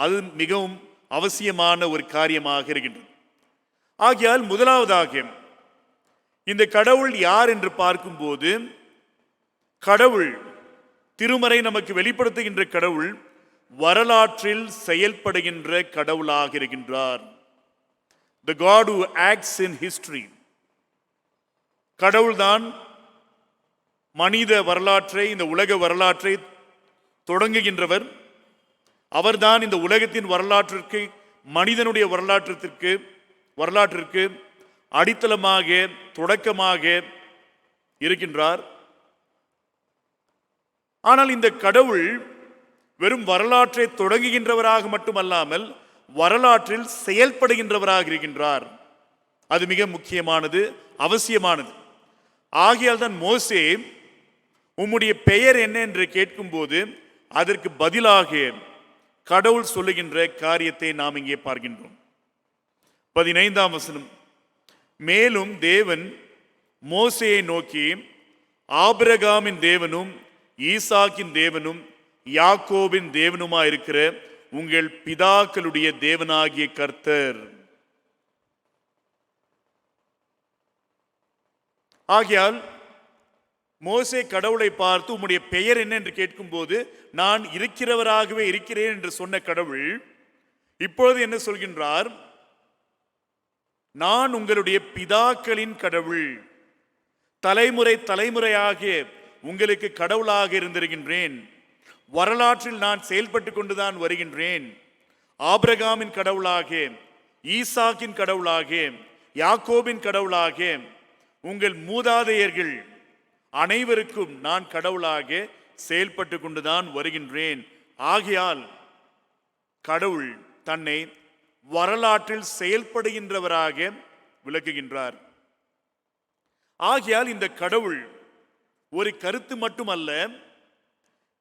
அது மிகவும் அவசியமான ஒரு காரியமாக இருக்கின்றது. ஆகையால் முதலாவதாக இந்த கடவுள் யார் என்று பார்க்கும்போது, கடவுள் திருமறை நமக்கு வெளிப்படுத்துகின்ற கடவுள் வரலாற்றில் செயல்படுகின்ற கடவுளாக இருக்கின்றார். The God who acts in history. கடவுள்தான் மனித வரலாற்றை, இந்த உலக வரலாற்றை தொடங்குகின்றவர். அவர்தான் இந்த உலகத்தின் வரலாற்றிற்கு, மனிதனுடைய வரலாற்றிற்கு அடித்தளமாக, தொடக்கமாக இருக்கின்றார். ஆனால் இந்த கடவுள் வெறும் வரலாற்றை தொடங்குகின்றவராக மட்டுமல்லாமல் வரலாற்றில் செயல்படுகின்றவராக இருக்கின்றார். அது மிக முக்கியமானது, அவசியமானது. ஆகையால் தான் மோசே உம்முடைய பெயர் என்ன என்று கேட்கும்போது அதற்கு பதிலாக கடவுள் சொல்லுகின்ற காரியத்தை நாம் இங்கே பார்க்கின்றோம். 15ஆம் வசனம், மேலும் தேவன் மோசேயை நோக்கி, ஆபிரகாமின் தேவனும் ஈசாக்கின் தேவனும் யாக்கோபின் தேவனுமாய் இருக்கிற உங்கள் பிதாக்களுடைய தேவனாகிய கர்த்தர். ஆகையால் மோசே கடவுளை பார்த்து உம்முடைய பெயர் என்ன என்று கேட்கும்போது நான் இருக்கிறவராகவே இருக்கிறேன் என்று சொன்ன கடவுள் இப்பொழுது என்ன சொல்கின்றார்? நான் உங்களுடைய பிதாக்களின் கடவுள், தலைமுறை தலைமுறையாக உங்களுக்கு கடவுளாக இருந்திருக்கின்றேன். வரலாற்றில் நான் செயல்பட்டு கொண்டுதான் வருகின்றேன். ஆபிரகாமின் கடவுளாக, ஈசாக்கின் கடவுளாக, யாக்கோபின் கடவுளாக, உங்கள் மூதாதையர்கள் அனைவருக்கும் நான் கடவுளாக செயல்பட்டு கொண்டுதான் வருகின்றேன். ஆகையால் கடவுள் தன்னை வரலாற்றில் செயல்படுகின்றவராக விளக்குகின்றார். ஆகையால் இந்த கடவுள் ஒரு கருத்து மட்டுமல்ல,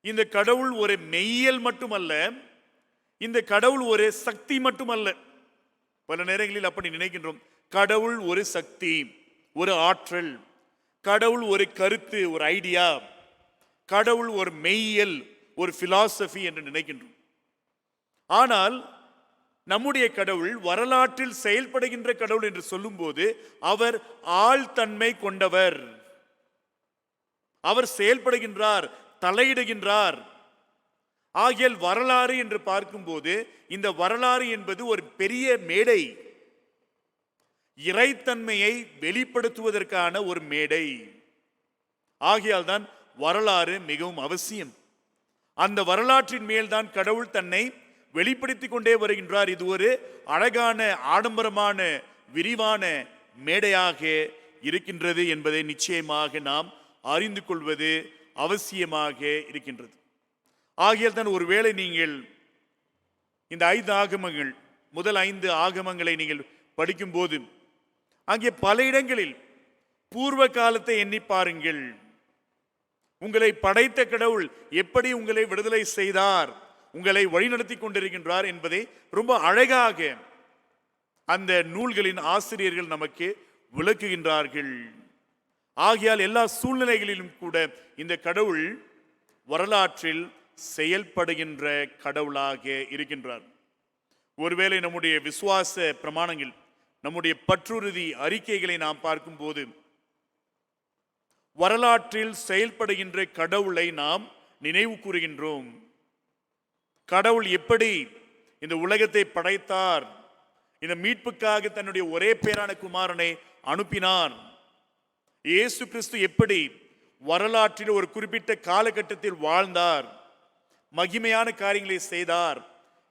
இந்த கடவுள் ஒரு மெய்யியல் மட்டுமல்ல, இந்த கடவுள் ஒரு சக்தி மட்டுமல்ல. பல நேரங்களில் அப்படி நினைக்கின்றோம். கடவுள் ஒரு சக்தி, ஒரு ஆற்றல், கடவுள் ஒரு கருத்து, ஒரு ஐடியா, கடவுள் ஒரு மெய்யியல், ஒரு பிலாசபி என்று நினைக்கின்றோம். ஆனால் நம்முடைய கடவுள் வரலாற்றில் செயல்படுகின்ற கடவுள் என்று சொல்லும்போது அவர் ஆழ்தன்மை கொண்டவர். அவர் செயல்படுகின்றார், தலையிடுகின்றார். ஆகியால் வரலாறு என்று பார்க்கும்போது இந்த வரலாறு என்பது ஒரு பெரிய மேடை, இறைத்தன்மையை வெளிப்படுத்துவதற்கான ஒரு மேடை. ஆகையால் தான் வரலாறு மிகவும் அவசியம். அந்த வரலாற்றின் மேல்தான் கடவுள் தன்னை வெளிப்படுத்திக் கொண்டே வருகின்றார். இது ஒரு அழகான, ஆடம்பரமான, விரிவான மேடையாக இருக்கின்றது என்பதை நிச்சயமாக நாம் அறிந்து கொள்வது அவசியமாக இருக்கின்றது. ஆகையால் தான் ஒருவேளை நீங்கள் இந்த 5 ஆகமங்கள், முதல் 5 ஆகமங்களை நீங்கள் படிக்கும்போது அங்கே பல இடங்களில் பூர்வ காலத்தை எண்ணி பாருங்கள். உங்களை படைத்த கடவுள் எப்படி உங்களை விடுதலை செய்தார், உங்களை வழிநடத்தி கொண்டிருக்கின்றார் என்பதை ரொம்ப அழகாக அந்த நூல்களின் ஆசிரியர்கள் நமக்கு விளக்குகின்றார்கள். ஆகையால் எல்லா சூழ்நிலைகளிலும் கூட இந்த கடவுள் வரலாற்றில் செயல்படுகின்ற கடவுளாக இருக்கின்றார். ஒருவேளை நம்முடைய விசுவாச பிரமாணங்கள், நம்முடைய பற்றுறுதி அறிக்கைகளை நாம் பார்க்கும்போது வரலாற்றில் செயல்படுகின்ற கடவுளை நாம் நினைவு கூறுகின்றோம். கடவுள் எப்படி இந்த உலகத்தை படைத்தார். இந்த மீட்புக்காக தன்னுடைய ஒரே பேரான குமாரனை அனுப்பினார். இயேசு கிறிஸ்து எப்படி வரலாற்றில் ஒரு குறிப்பிட்ட காலகட்டத்தில் வாழ்ந்தார், மகிமையான காரியங்களை செய்தார்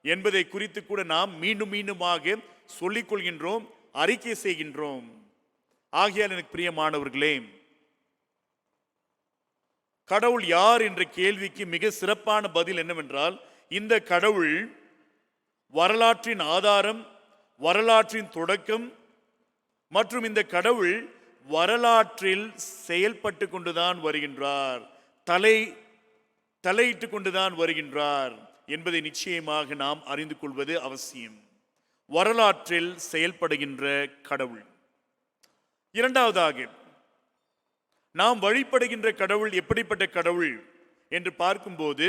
என்பதை குறித்து கூட நாம் மீண்டும் மீண்டுமாக சொல்லிக் கொள்கின்றோம், அறிக்கை செய்கின்றோம். ஆகையால் எனக்கு பிரியமானவர்களே, கடவுள் யார் என்ற கேள்விக்கு மிக சிறப்பான பதில் என்னவென்றால், இந்த கடவுள் வரலாற்றின் ஆதாரம், வரலாற்றின் தொடக்கம் மற்றும் இந்த கடவுள் வரலாற்றில் செயல்பட்டு கொண்டுதான் வருகின்றார், தலையிட்டு கொண்டுதான் வருகின்றார் என்பதை நிச்சயமாக நாம் அறிந்து கொள்வது அவசியம். வரலாற்றில் செயல்படுகின்ற கடவுள். இரண்டாவதாக, நாம் வழிபடுகின்ற கடவுள் எப்படிப்பட்ட கடவுள் என்று பார்க்கும்போது,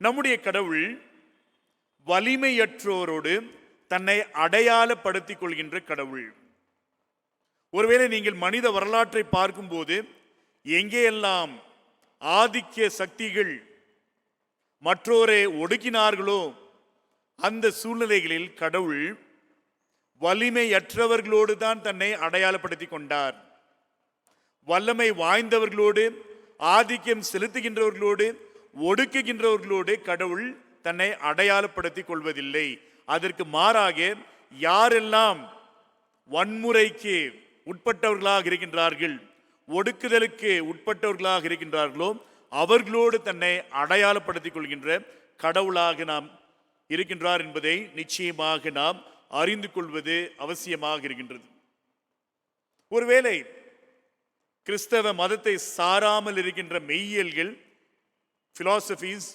நம்முடைய கடவுள் வலிமையற்றோரோடு தன்னை அடையாளப்படுத்திக் கொள்கின்ற கடவுள். ஒருவேளை நீங்கள் மனித வரலாற்றை பார்க்கும்போது, எங்கேயெல்லாம் ஆதிக்க சக்திகள் மற்றோரை ஒடுக்கினார்களோ அந்த சூழ்நிலைகளில் கடவுள் வலிமையற்றவர்களோடு தான் தன்னை அடையாளப்படுத்தி கொண்டார். வல்லமை வாய்ந்தவர்களோடு, ஆதிக்கம் செலுத்துகின்றவர்களோடு, ஒடுக்குகின்றவர்களோடு கடவுள் தன்னை அடையாளப்படுத்திக் கொள்வதில்லை. அதற்கு மாறாக யாரெல்லாம் வன்முறைக்கு உட்பட்டவர்களாக இருக்கின்றார்கள், ஒடுக்குதலுக்கு உட்பட்டவர்களாக இருக்கின்றார்களோ அவர்களோடு தன்னை அடையாளப்படுத்திக் கொள்கின்ற கடவுளாக நாம் இருக்கின்றார் என்பதை நிச்சயமாக நாம் அறிந்து கொள்வது அவசியமாக இருக்கின்றது. ஒருவேளை கிறிஸ்தவ மதத்தை சாராமல் இருக்கின்ற மெய்யியல்கள், பிலாசபிஸ்,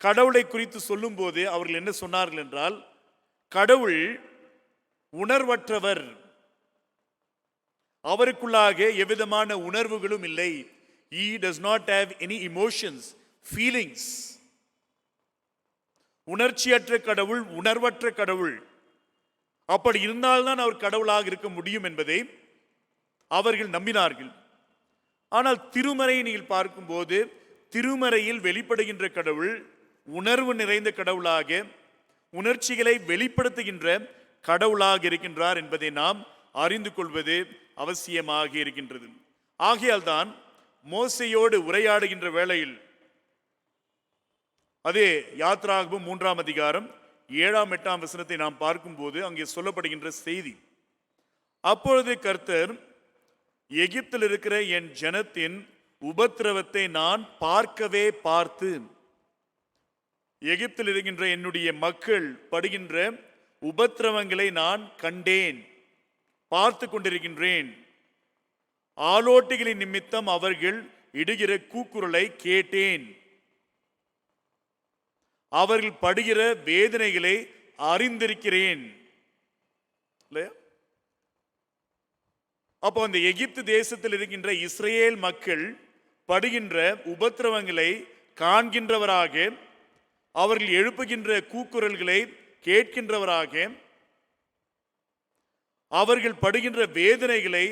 கடவுளை குறித்து சொல்லும் போது அவர்கள் என்ன சொன்னார்கள் என்றால், கடவுள் உணர்வற்றவர், அவருக்குள்ளாக எவ்விதமான உணர்வுகளும் இல்லை. He does not have any emotions, feelings. உணர்ச்சியற்ற கடவுள், உணர்வற்ற கடவுள். அப்படி இருந்தால்தான் அவர் கடவுளாக இருக்க முடியும் என்பதை அவர்கள் நம்பினார்கள். ஆனால் திருமறையை நீங்கள் பார்க்கும்போது, திருமறையில் வெளிப்படுகின்ற கடவுள் உணர்வு நிறைந்த கடவுளாக, உணர்ச்சிகளை வெளிப்படுத்துகின்ற கடவுளாக இருக்கின்றார் என்பதை நாம் அறிந்து கொள்வது அவசியமாக இருக்கின்றது. ஆகையால் தான் மோசையோடு உரையாடுகின்ற வேளையில், அதே யாத்ராகமம் 3ஆம் அதிகாரம் 7ஆம் 8ஆம் வசனத்தை நாம் பார்க்கும்போது அங்கே சொல்லப்படுகின்ற செய்தி, அப்பொழுது கர்த்தர், எகிப்தில் இருக்கிற என் ஜனத்தின் உபத்திரவத்தை நான் பார்க்கவே பார்த்து, எகிப்தில் இருக்கின்ற என்னுடைய மக்கள் படுகின்ற உபத்திரவங்களை நான் கண்டேன், பார்த்து கொண்டிருக்கின்றேன். ஆலோட்டிகளின் நிமித்தம் அவர்கள் இடுகிற கூக்குரலை கேட்டேன், அவர்கள் படுகிற வேதனைகளை அறிந்திருக்கிறேன். அப்போ அந்த எகிப்து தேசத்தில் இருக்கின்ற இஸ்ரேல் மக்கள் படுகின்ற உபத்திரவங்களை காண்கின்றவராக, அவர்கள் எழுப்புகின்ற கூக்குரல்களை கேட்கின்றவராக, அவர்கள் படுகின்ற வேதனைகளை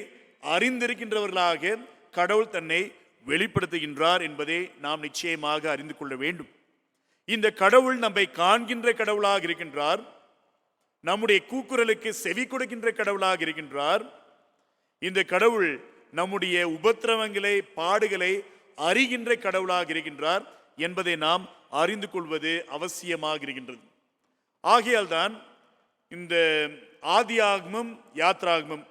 அறிந்திருக்கின்றவர்களாக கடவுள் தன்னை வெளிப்படுத்துகின்றார் என்பதை நாம் நிச்சயமாக அறிந்து கொள்ள வேண்டும். இந்த கடவுள் நம்மை காண்கின்ற கடவுளாக இருக்கின்றார், நம்முடைய கூக்குரலுக்கு செவி கொடுக்கின்ற கடவுளாக இருக்கின்றார். இந்த கடவுள் நம்முடைய உபத்திரவங்களை, பாடுகளை அறிகின்ற கடவுளாக இருக்கின்றார் என்பதை நாம் அறிந்து கொள்வது அவசியமாக இருக்கின்றது. ஆகையால் தான் இந்த ஆதியாகமம், யாத்ராகமம்,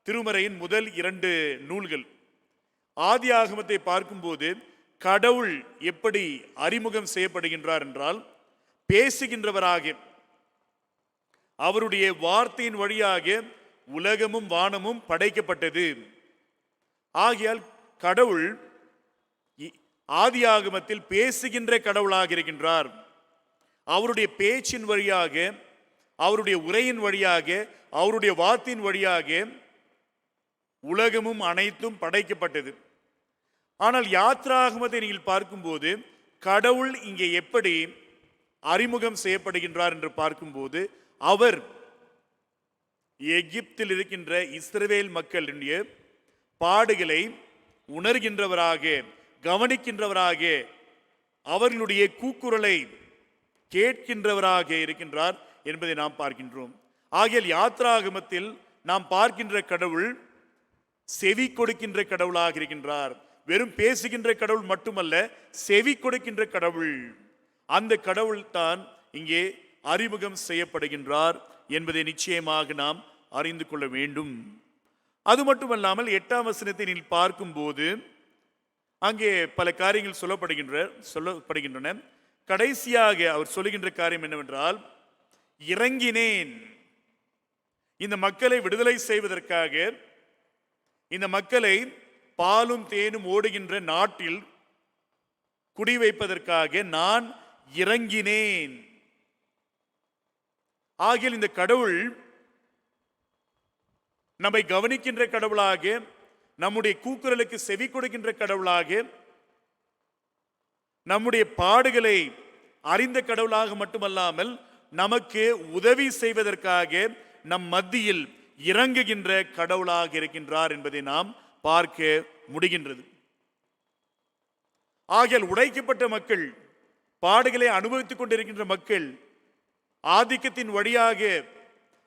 திருமறையின் முதல் 2 நூல்கள், ஆதியாகமத்தை பார்க்கும்போது கடவுள் எப்படி அறிமுகம் செய்யப்படுகின்றார் என்றால், பேசுகின்றவராக, அவருடைய வார்த்தையின் வழியாக உலகமும் வானமும் படைக்கப்பட்டது. ஆகையால் கடவுள் ஆதியாகமத்தில் பேசுகின்ற கடவுளாக இருக்கின்றார். அவருடைய பேச்சின் வழியாக, அவருடைய உரையின் வழியாக, அவருடைய வார்த்தையின் வழியாக உலகமும் அனைத்தும் படைக்கப்பட்டது. ஆனால் யாத்ராகமத்தை நீங்கள் பார்க்கும்போது கடவுள் இங்கே எப்படி அறிமுகம் செய்யப்படுகின்றார் என்று பார்க்கும்போது, அவர் எகிப்தில் இருக்கின்ற இஸ்ரவேல் மக்களுடைய பாடுகளை உணர்கின்றவராக, கவனிக்கின்றவராக, அவர்களுடைய கூக்குரலை கேட்கின்றவராக இருக்கின்றார் என்பதை நாம் பார்க்கின்றோம். ஆகையால் யாத்ராகமத்தில் நாம் பார்க்கின்ற கடவுள் செவி கொடுக்கின்ற கடவுளாக இருக்கின்றார். வெறும் பேசுகின்ற கடவுள் மட்டுமல்ல, செவி கொடுக்கின்ற கடவுள். அந்த கடவுள் தான் இங்கே அறிமுகம் செய்யப்படுகின்றார் என்பதை நிச்சயமாக நாம் அறிந்து கொள்ள வேண்டும். அது மட்டுமல்லாமல் 8ஆம் வசனத்தை நீங்கள் பார்க்கும்போது அங்கே பல காரியங்கள் சொல்லப்படுகின்றன. கடைசியாக அவர் சொல்லுகின்ற காரியம் என்னவென்றால், இறங்கினேன். இந்த மக்களை விடுதலை செய்வதற்காக, இந்த மக்களை பாலும் தேனும் ஓடுகின்ற நாட்டில் குடிவைப்பதற்காக நான் இறங்கினேன். ஆகிய இந்த கடவுள் நம்மை கவனிக்கின்ற கடவுளாக, நம்முடைய கூக்குரலுக்கு செவி கொடுக்கின்ற கடவுளாக, நம்முடைய பாடுகளை அறிந்த கடவுளாக மட்டுமல்லாமல் நமக்கு உதவி செய்வதற்காக நம் மத்தியில் இறங்குகின்ற கடவுளாக இருக்கின்றார் என்பதை நாம் பார்க்க முடிகின்றது. ஆகியால் உடைக்கப்பட்ட மக்கள், பாடுகளை அனுபவித்துக் கொண்டிருக்கின்ற மக்கள், ஆதிக்கத்தின் வழியாக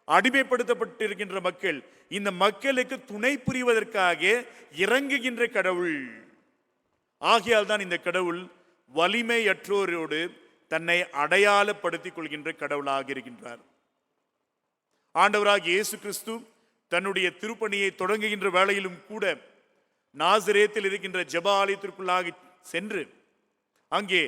அடிமைப்படுத்தப்பட்டிருக்கின்ற மக்கள், இந்த மக்களுக்கு துணை புரிவதற்காக இறங்குகின்ற கடவுள். ஆகையால் தான் இந்த கடவுள் வலிமையற்றோரோடு தன்னை அடையாளப்படுத்திக் கொள்கின்ற கடவுளாக இருக்கின்றார். ஆண்டவராக இயேசு கிறிஸ்து தன்னுடைய திருப்பணியை தொடங்குகின்ற வேளையிலும் கூட நாசரேத்தில் இருக்கின்ற ஜெப ஆலயத்திற்குள்ளாக சென்று அங்கே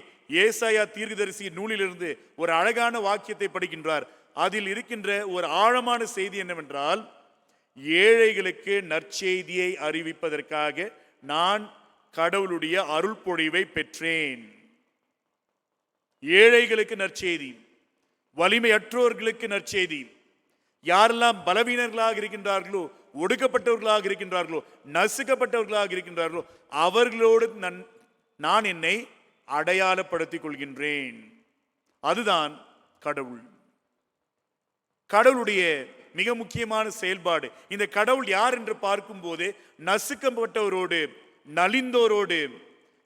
ஏசாயா தீர்க்கதரிசி நூலிலிருந்து ஒரு அழகான வாக்கியத்தை படிக்கின்றார். அதில் இருக்கின்ற ஒரு ஆழமான செய்தி என்னவென்றால், ஏழைகளுக்கு நற்செய்தியை அறிவிப்பதற்காக நான் கடவுளுடைய அருள் பொழிவை பெற்றேன். ஏழைகளுக்கு நற்செய்தி, வலிமையற்றோர்களுக்கு நற்செய்தி. யாரெல்லாம் பலவீனர்களாக இருக்கின்றார்களோ, ஒடுக்கப்பட்டவர்களாக இருக்கின்றார்களோ, நசுக்கப்பட்டவர்களாக இருக்கின்றார்களோ, அவர்களோடு நான் என்னை அடையாளப்படுத்திக் கொள்கின்றேன். அதுதான் கடவுள். கடவுளுடைய மிக முக்கியமான செயல்பாடு. இந்த கடவுள் யார் என்று பார்க்கும் போது, நசுக்கப்பட்டவரோடு, நலிந்தோரோடு,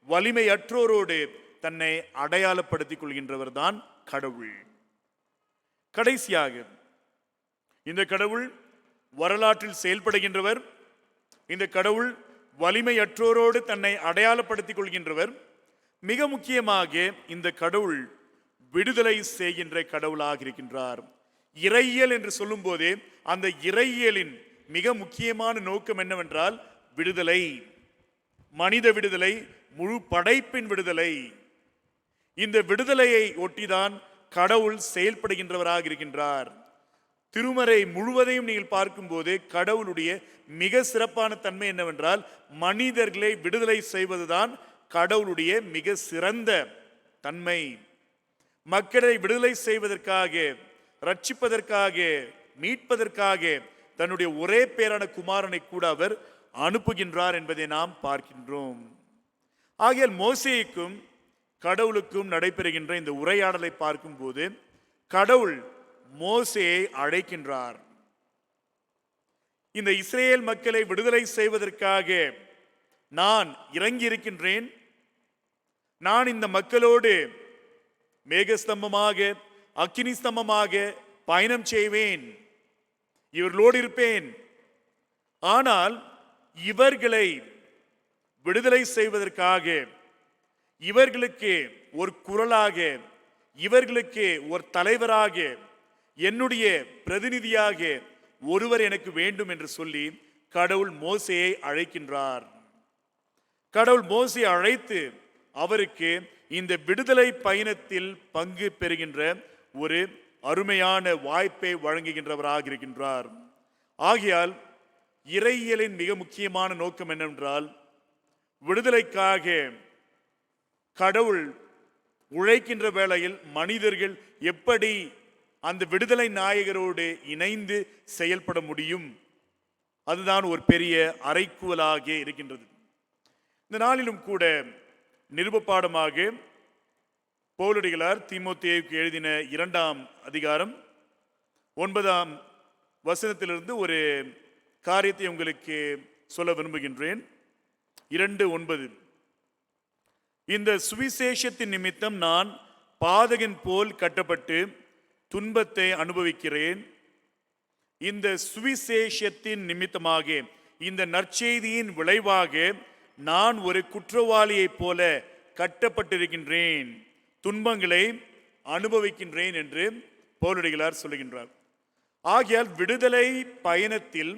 வலிமையற்றோரோடு தன்னை அடையாளப்படுத்திக் கொள்கின்றவர் தான் கடவுள். கடைசியாக இந்த கடவுள் வரலாற்றில் செயல்படுகின்றவர். இந்த கடவுள் வலிமையற்றோரோடு தன்னை அடையாளப்படுத்திக் கொள்கின்றவர். மிக முக்கியமாக இந்த கடவுள் விடுதலை செய்கின்ற கடவுளாக இருக்கின்றார். இறையியல் என்று சொல்லும் போதே அந்த இறையியலின் மிக முக்கியமான நோக்கம் என்னவென்றால் விடுதலை, மனித விடுதலை, முழு படைப்பின் விடுதலை. இந்த விடுதலையை ஒட்டிதான் கடவுள் செயல்படுகின்றவராக இருக்கின்றார். திருமறை முழுவதையும் நீங்கள் பார்க்கும்போது கடவுளுடைய மிக சிறப்பான தன்மை என்னவென்றால், மனிதர்களை விடுதலை செய்வதுதான் கடவுளுடைய மிக சிறந்த தன்மை. மக்களை விடுதலை செய்வதற்காக, ரட்சிப்பதற்காக, மீட்பதற்காக தன்னுடைய ஒரே பேரான குமாரனை கூட அவர் அனுப்புகின்றார் என்பதை நாம் பார்க்கின்றோம். ஆகையால் மோசேக்கும் கடவுளுக்கும் நடைபெறுகின்ற இந்த உரையாடலை பார்க்கும்போது கடவுள் மோசேயை அழைக்கின்றார். இந்த இஸ்ரேல் மக்களை விடுதலை செய்வதற்காக நான் இறங்கி இருக்கின்றேன். நான் இந்த மக்களோடு மேகஸ்தம்பமாக, அக்கினி ஸ்தம்பமாக பயணம் செய்வேன், இவர்களோடு இருப்பேன். ஆனால் இவர்களை விடுதலை செய்வதற்காக, இவர்களுக்கு ஒரு குரலாக, இவர்களுக்கு ஒரு தலைவராக, என்னுடைய பிரதிநிதியாக ஒருவர் எனக்கு வேண்டும் என்று சொல்லி கடவுள் மோசேயை அழைக்கின்றார். கடவுள் மோசேயை அழைத்து அவருக்கு இந்த விடுதலை பயணத்தில் பங்கு பெறுகின்ற ஒரு அருமையான வாய்ப்பை வழங்குகின்றவராக இருக்கின்றார். ஆகையால் இறையியலின் மிக முக்கியமான நோக்கம் என்னவென்றால், விடுதலைக்காக கடவுள் உழைக்கின்ற வேளையில் மனிதர்கள் எப்படி அந்த விடுதலை நாயகரோடு இணைந்து செயல்பட முடியும், அதுதான் ஒரு பெரிய அறைகூவலாக இருக்கின்றது. இந்த நாளிலும் கூட நிருபப்பாடமாக பவுலடிகளார் தீமோத்தேயுக்கு எழுதின 2ஆம் அதிகாரம் 9ஆம் வசனத்திலிருந்து ஒரு காரியத்தை உங்களுக்கு சொல்ல விரும்புகின்றேன். 2:9. இந்த சுவிசேஷத்தின் நிமித்தம் நான் பாதகன் போல் கட்டப்பட்டு துன்பத்தை அனுபவிக்கிறேன். இந்த சுவிசேஷத்தின் நிமித்தமாக, இந்த நற்செய்தியின் விளைவாக நான் ஒரு குற்றவாளியைப் போல கட்டப்பட்டிருக்கின்றேன், துன்பங்களை அனுபவிக்கின்றேன் என்று பவுலடிகளார் சொல்லுகின்றார். ஆகையால் விடுதலை பயணத்தில்,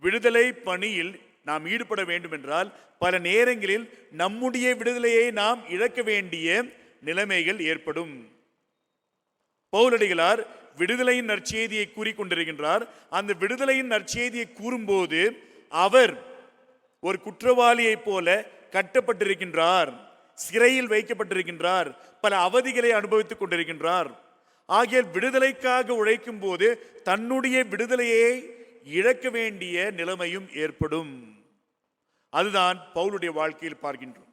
விடுதலை பணியில் நாம் ஈடுபட வேண்டும் என்றால் பல நேரங்களில் நம்முடைய விடுதலையை நாம் இழக்க வேண்டிய நிலைமைகள் ஏற்படும். பவுலடிகளார் விடுதலையின் நற்செய்தியை கூறிக்கொண்டிருக்கின்றார். அந்த விடுதலையின் நற்செய்தியை கூறும்போது அவர் ஒரு குற்றவாளியை போல கட்டப்பட்டிருக்கின்றார், சிறையில் வைக்கப்பட்டிருக்கின்றார், பல அவதிகளை அனுபவித்துக் கொண்டிருக்கின்றார். ஆகிய விடுதலைக்காக உழைக்கும் போது தன்னுடைய விடுதலையை இழக்க வேண்டிய நிலைமையும் ஏற்படும். அதுதான் பவுலுடைய வாழ்க்கையில் பார்க்கின்றோம்.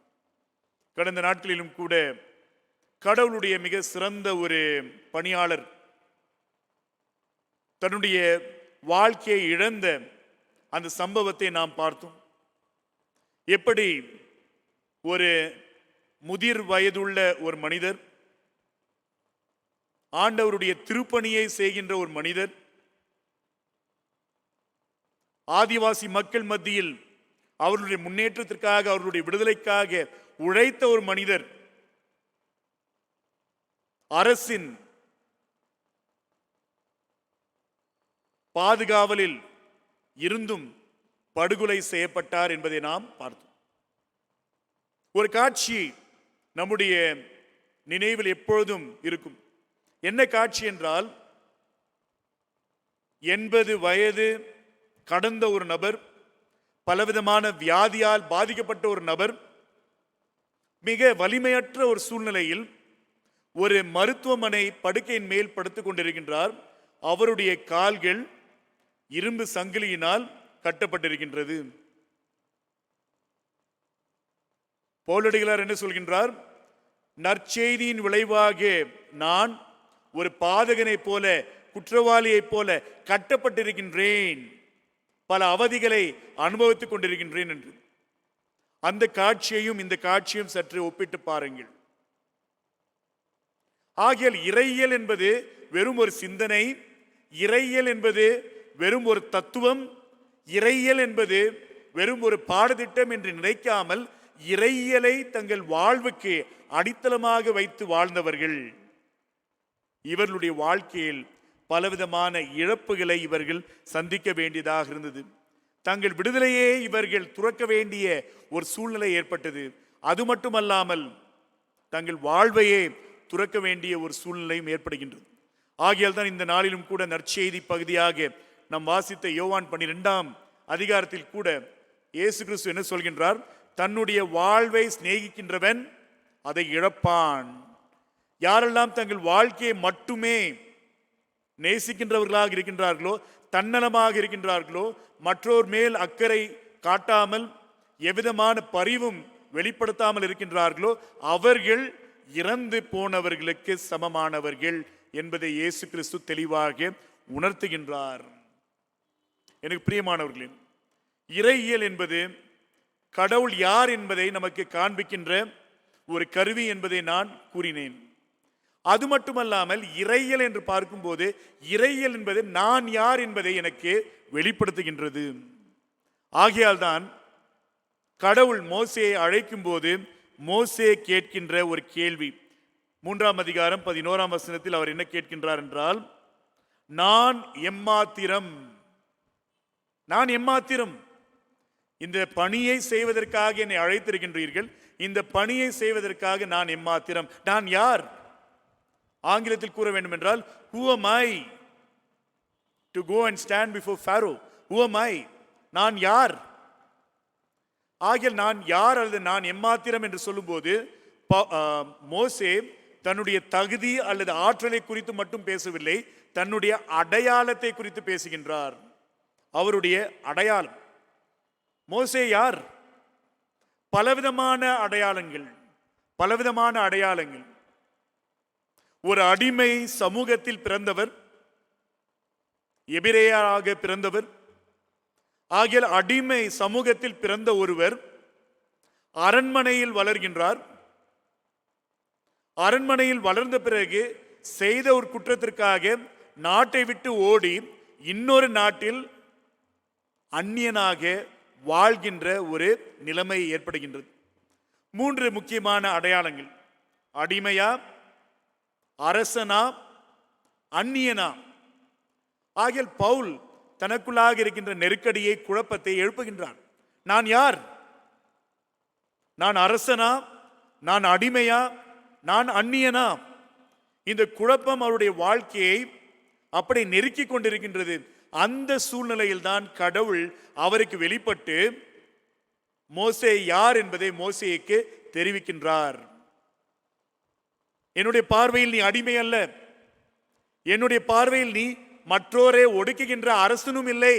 கடந்த நாட்களிலும் கூட கடவுளுடைய மிக சிறந்த ஒரு பணியாளர் தன்னுடைய வாழ்க்கையை இழந்த அந்த சம்பவத்தை நாம் பார்த்தோம். எப்படி ஒரு முதிர் வயதுள்ள ஒரு மனிதர், ஆண்டவருடைய திருப்பணியை செய்கின்ற ஒரு மனிதர், ஆதிவாசி மக்கள் மத்தியில் அவர்களுடைய முன்னேற்றத்திற்காக, அவர்களுடைய விடுதலைக்காக உழைத்த ஒரு மனிதர், அரசின் பாதுகாவலில் இருந்தும் படுகொலை செய்யப்பட்டார் என்பதை நாம் பார்த்தோம். ஒரு காட்சி நம்முடைய நினைவில் எப்பொழுதும் இருக்கும். என்ன காட்சி என்றால், 80 வயது கடந்த ஒரு நபர், பலவிதமான வியாதியால் பாதிக்கப்பட்ட ஒரு நபர், மிக வலிமையற்ற ஒரு சூழ்நிலையில் ஒரு மருத்துவமனை படுக்கையின் மேல் படுத்துக் கொண்டிருக்கின்றார். அவருடைய கால்கள் இரும்பு சங்கிலியினால் கட்டப்பட்டிருக்கின்றது. பவுலடிகளார் என்ன சொல்கின்றார்? நற்செய்தியின் விளைவாக நான் ஒரு பாதகனைப் போல, குற்றவாளியைப் போல கட்டப்பட்டிருக்கின்றேன், பல அவதிகளை அனுபவித்துக் கொண்டிருக்கின்றேன் என்று. அந்த காட்சியையும் இந்த காட்சியும் சற்று ஒப்பிட்டு பாருங்கள். ஆகியால் இறையியல் என்பது வெறும் ஒரு சிந்தனை, இறையியல் என்பது வெறும் ஒரு தத்துவம், இறையியல் என்பது வெறும் ஒரு பாடத்திட்டம் என்று நினைக்காமல் இறையியலை தங்கள் வாழ்வுக்கு அடித்தளமாக வைத்து வாழ்ந்தவர்கள். இவர்களுடைய வாழ்க்கையில் பலவிதமான இழப்புகளை இவர்கள் சந்திக்க வேண்டியதாக இருந்தது. தங்கள் விடுதலையே இவர்கள் துறக்க வேண்டிய ஒரு சூழ்நிலை ஏற்பட்டது. அது மட்டுமல்லாமல் தங்கள் வாழ்வையே துறக்க வேண்டிய ஒரு சூழ்நிலையும் ஏற்படுகின்றது. ஆகையால் தான் இந்த நாளிலும் கூட நற்செய்தி பகுதியாக நாம் வாசித்த யோவான் 12ஆம் அதிகாரத்தில் கூட இயேசு கிறிஸ்து என்ன சொல்கின்றார்? தன்னுடைய வாழ்வை சிநேகிக்கின்றவன் அதை இழப்பான். யாரெல்லாம் தங்கள் வாழ்க்கையை மட்டுமே நேசிக்கின்றவர்களாக இருக்கின்றார்களோ, தன்னலமாக இருக்கின்றார்களோ, மற்றோர் மேல் அக்கறை காட்டாமல் எவ்விதமான பரிவும் வெளிப்படுத்தாமல் இருக்கின்றார்களோ, அவர்கள் இறந்து போனவர்களுக்கு சமமானவர்கள் என்பதை இயேசு கிறிஸ்து தெளிவாக உணர்த்துகின்றார். எனக்கு பிரியமானவர்களே, இறையியல் என்பது கடவுள் யார் என்பதை நமக்கு காண்பிக்கின்ற ஒரு கருவி என்பதை நான் கூறினேன். அது மட்டுமல்லாமல் இறையியல் என்று பார்க்கும்போது இறையியல் என்பது நான் யார் என்பதை எனக்கு வெளிப்படுத்துகின்றது. ஆகையால் தான் கடவுள் மோசேயை அழைக்கும் போது மோசே கேட்கின்ற ஒரு கேள்வி, 3ஆம் அதிகாரம் 11ஆம் வசனத்தில் அவர் என்ன கேட்கின்றார் என்றால், நான் எம்மாத்திரம், நான் எம்மாத்திரம், இந்த பணியை செய்வதற்காக என்னை அழைத்திருக்கின்றீர்கள், இந்த பணியை செய்வதற்காக நான் எம்மாத்திரம், நான் யார்? ஆங்கிலத்தில் கூற வேண்டும் என்றால், who am I to go and stand before Pharaoh? Who am I? நான் யார்? ஆகிய நான் யார் அல்லது நான் எம்மாத்திரம் என்று சொல்லும்போது மோசே தன்னுடைய தகுதி அல்லது ஆற்றலை குறித்து மட்டும் பேசவில்லை, தன்னுடைய அடையாளத்தை குறித்து பேசுகின்றார். அவருடைய அடையாளம். மோசே யார்? பலவிதமான அடையாளங்கள், பலவிதமான அடையாளங்கள். ஒரு அடிமை சமூகத்தில் பிறந்தவர், எபிரேயராக பிறந்தவர். ஆகிய அடிமை சமூகத்தில் பிறந்த ஒருவர் அரண்மனையில் வளர்கின்றார். அரண்மனையில் வளர்ந்த பிறகு செய்த ஒரு குற்றத்திற்காக நாட்டை விட்டு ஓடி இன்னொரு நாட்டில் அந்நியனாக வாழ்கின்ற ஒரு நிலைமை ஏற்படுகின்றது. 3 முக்கியமான அடையாளங்கள்: அடிமையா, அரசனா, அந்நியனா. ஆகிய பவுல் தனக்குள்ளாக இருக்கின்ற நெருக்கடியை, குழப்பத்தை எழுப்புகின்றான். நான் யார்? நான் அரசனா? நான் அடிமையா? நான் அந்நியனா? இந்த குழப்பம் அவருடைய வாழ்க்கையை அப்படி நெருக்கி கொண்டிருக்கின்றது. அந்த சூழ்நிலையில் தான் கடவுள் அவருக்கு வெளிப்பட்டு மோசே யார் என்பதை மோசேக்கு தெரிவிக்கின்றார். என்னுடைய பார்வையில் நீ அடிமை அல்ல, என்னுடைய பார்வையில் நீ மற்றோரை ஒடுக்குகின்ற அரசனும் இல்லை,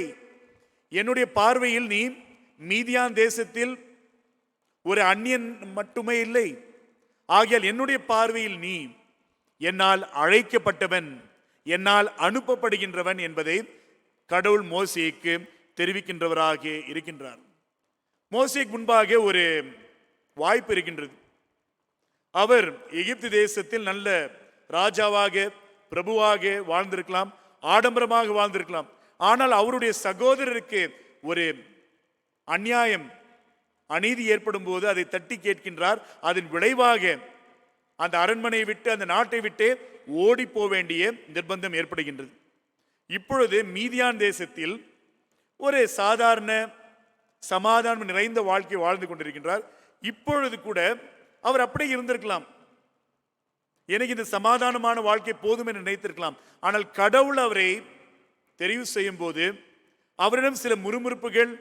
என்னுடைய பார்வையில் நீ மீதியான் தேசத்தில் ஒரு அந்நியன் மட்டுமே இல்லை. ஆகையால் என்னுடைய பார்வையில் நீ என்னால் அழைக்கப்பட்டவன், என்னால் அனுப்பப்படுகின்றவன் என்பதை கடவுள் மோசேக்கு தெரிவிக்கின்றவராக இருக்கின்றார். மோசேக்கு முன்பாக ஒரு வாய்ப்பு இருக்கின்றது. அவர் எகிப்து தேசத்தில் நல்ல ராஜாவாக, பிரபுவாக வாழ்ந்திருக்கலாம், ஆடம்பரமாக வாழ்ந்திருக்கலாம். ஆனால் அவருடைய சகோதரருக்கு ஒரு அநியாயம், அநீதி ஏற்படும் போது அதை தட்டி கேட்கின்றார். அதன் விளைவாக அந்த அரண்மனையை விட்டு, அந்த நாட்டை விட்டு ஓடி போக வேண்டிய நிர்பந்தம் ஏற்படுகின்றது. இப்பொழுது மீதியான் தேசத்தில் ஒரு சாதாரண சமாதானம் நிறைந்த வாழ்க்கை வாழ்ந்து கொண்டிருக்கின்றார். இப்பொழுது கூட அவர் அப்படியே இருந்திருக்கலாம், எனக்கு இந்த சமாதானமான வாழ்க்கை போதும் என்று நினைத்திருக்கலாம். ஆனால் கடவுள் அவரை தெரிவு செய்யும் போது அவரிடம் சில முறுமுறுப்புகள்,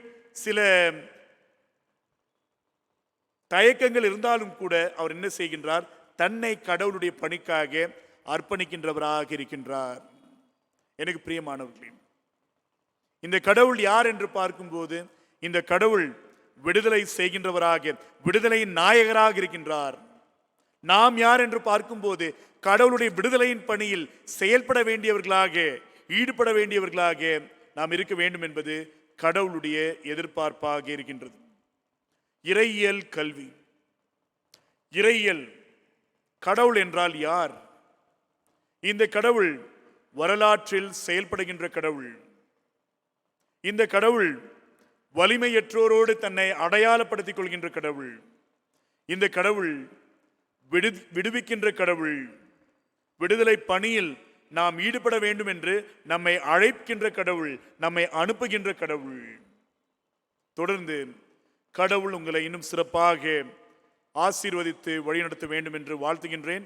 சில தயக்கங்கள் இருந்தாலும் கூட அவர் என்ன செய்கின்றார்? தன்னை கடவுளுடைய பணிக்காக அர்ப்பணிக்கின்றவராக இருக்கின்றார். எனக்கு பிரியமானவர்களே, இந்த கடவுள் யார் என்று பார்க்கும்போது இந்த கடவுள் விடுதலை செய்கின்றவராக, விடுதலையின் நாயகராக இருக்கின்றார். நாம் யார் என்று பார்க்கும்போது கடவுளுடைய விடுதலையின் பணியில் செயல்பட வேண்டியவர்களாக, ஈடுபட வேண்டியவர்களாக நாம் இருக்க வேண்டும் என்பது கடவுளுடைய எதிர்பார்ப்பாக இருக்கின்றது. இறையியல் கல்வி. இறையியல், கடவுள் என்றால் யார்? இந்த கடவுள் வரலாற்றில் செயல்படுகின்ற கடவுள். இந்த கடவுள் வலிமையற்றோரோடு தன்னை அடையாளப்படுத்திக் கொள்கின்ற கடவுள். இந்த கடவுள் விடுவிக்கின்ற கடவுள். விடுதலை பணியில் நாம் ஈடுபட வேண்டும் என்று நம்மை அழைக்கின்ற கடவுள், நம்மை அனுப்புகின்ற கடவுள். தொடர்ந்து கடவுள் உங்களை இன்னும் சிறப்பாக ஆசீர்வதித்து வழிநடத்த வேண்டும் என்று வாழ்த்துகின்றேன்.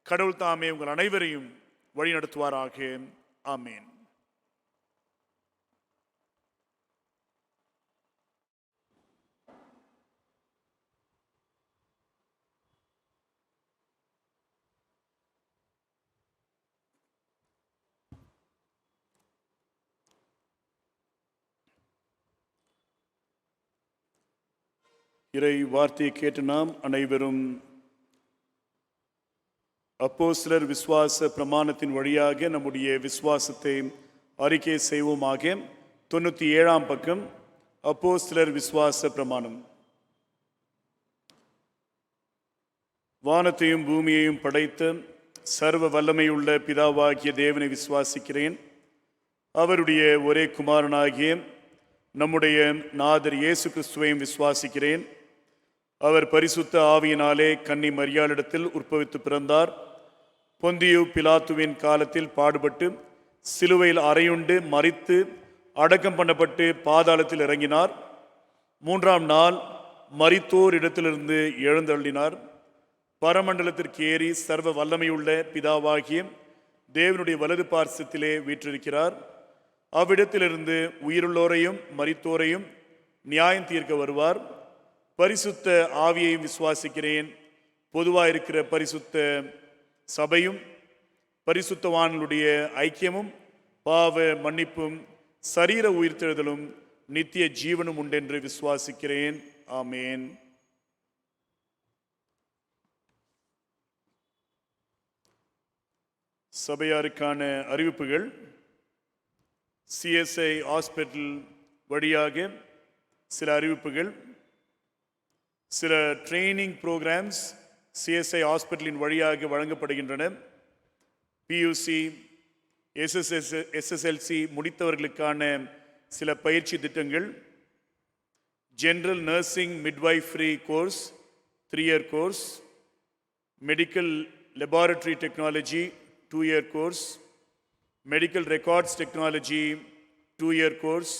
கடவுள் தாமே உங்கள் அனைவரையும் வழிநடத்துவாராக. ஆமேன். இறை வார்த்தையை கேட்டு நாம் அனைவரும் அப்போஸ்தலர் விசுவாச பிரமாணத்தின் வழியாக நம்முடைய விசுவாசத்தை அறிக்கை செய்வோமாக. 97ஆம் பக்கம், அப்போஸ்தலர் விசுவாச பிரமாணம். வானத்தையும் பூமியையும் படைத்த சர்வ வல்லமையுள்ள பிதாவாகிய தேவனை விசுவாசிக்கிறேன். அவருடைய ஒரே குமாரனாகிய நம்முடைய நாதர் இயேசு கிறிஸ்துவையும் விசுவாசிக்கிறேன். அவர் பரிசுத்த ஆவியினாலே கன்னி மரியாளிடத்தில் உற்பவித்து பிறந்தார். பொந்தியு பிலாத்துவின் காலத்தில் பாடுபட்டு சிலுவையில் அறையுண்டு மரித்து அடக்கம் பண்ணப்பட்டு பாதாளத்தில் இறங்கினார். 3ஆம் நாள் மரித்தோர் இடத்திலிருந்து எழுந்தள்ளினார். பரமண்டலத்திற்கு ஏறி சர்வ வல்லமையுள்ள பிதாவாகிய தேவனுடைய வலது பார்சத்திலே வீற்றிருக்கிறார். அவ்விடத்திலிருந்து உயிருள்ளோரையும் மரித்தோரையும் நியாயம் தீர்க்க வருவார். பரிசுத்த ஆவியையும் விசுவாசிக்கிறேன். பொதுவாக இருக்கிற பரிசுத்த சபையும் பரிசுத்தவான்களுடைய ஐக்கியமும் பாவ மன்னிப்பும் சரீர உயிர்த்தெழுதலும் நித்திய ஜீவனும் உண்டென்று விசுவாசிக்கிறேன். ஆமேன். சபையாருக்கான அறிவிப்புகள். சிஎஸ்ஐ ஹாஸ்பிட்டல் வழியாக சில அறிவிப்புகள், சில ட்ரைனிங் ப்ரோக்ராம்ஸ், சிஎஸ்ஐ ஹாஸ்பிட்டலின் வழியாக வழங்கப்படுகின்றன. பியூசி, எஸ்எஸ்எல்சி முடித்தவர்களுக்கான சில பயிற்சி திட்டங்கள்: general nursing midwifery course 3-year course, medical laboratory technology 2-year course, medical records technology 2-year course,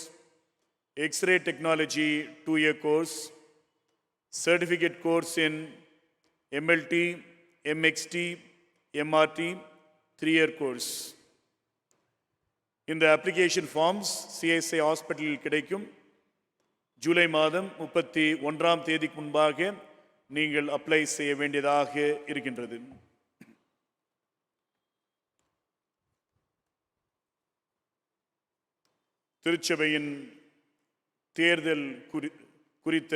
X-ray technology 2-year course, certificate course in MLT, MXT, MRT 3-year course. இந்த application forms CSI ஹாஸ்பிட்டலில் கிடைக்கும். ஜூலை மாதம் 31ஆம் தேதிக்கு முன்பாக நீங்கள் apply செய்ய வேண்டியதாக இருக்கின்றது. திருச்சபையின் தேர்தல் குறித்த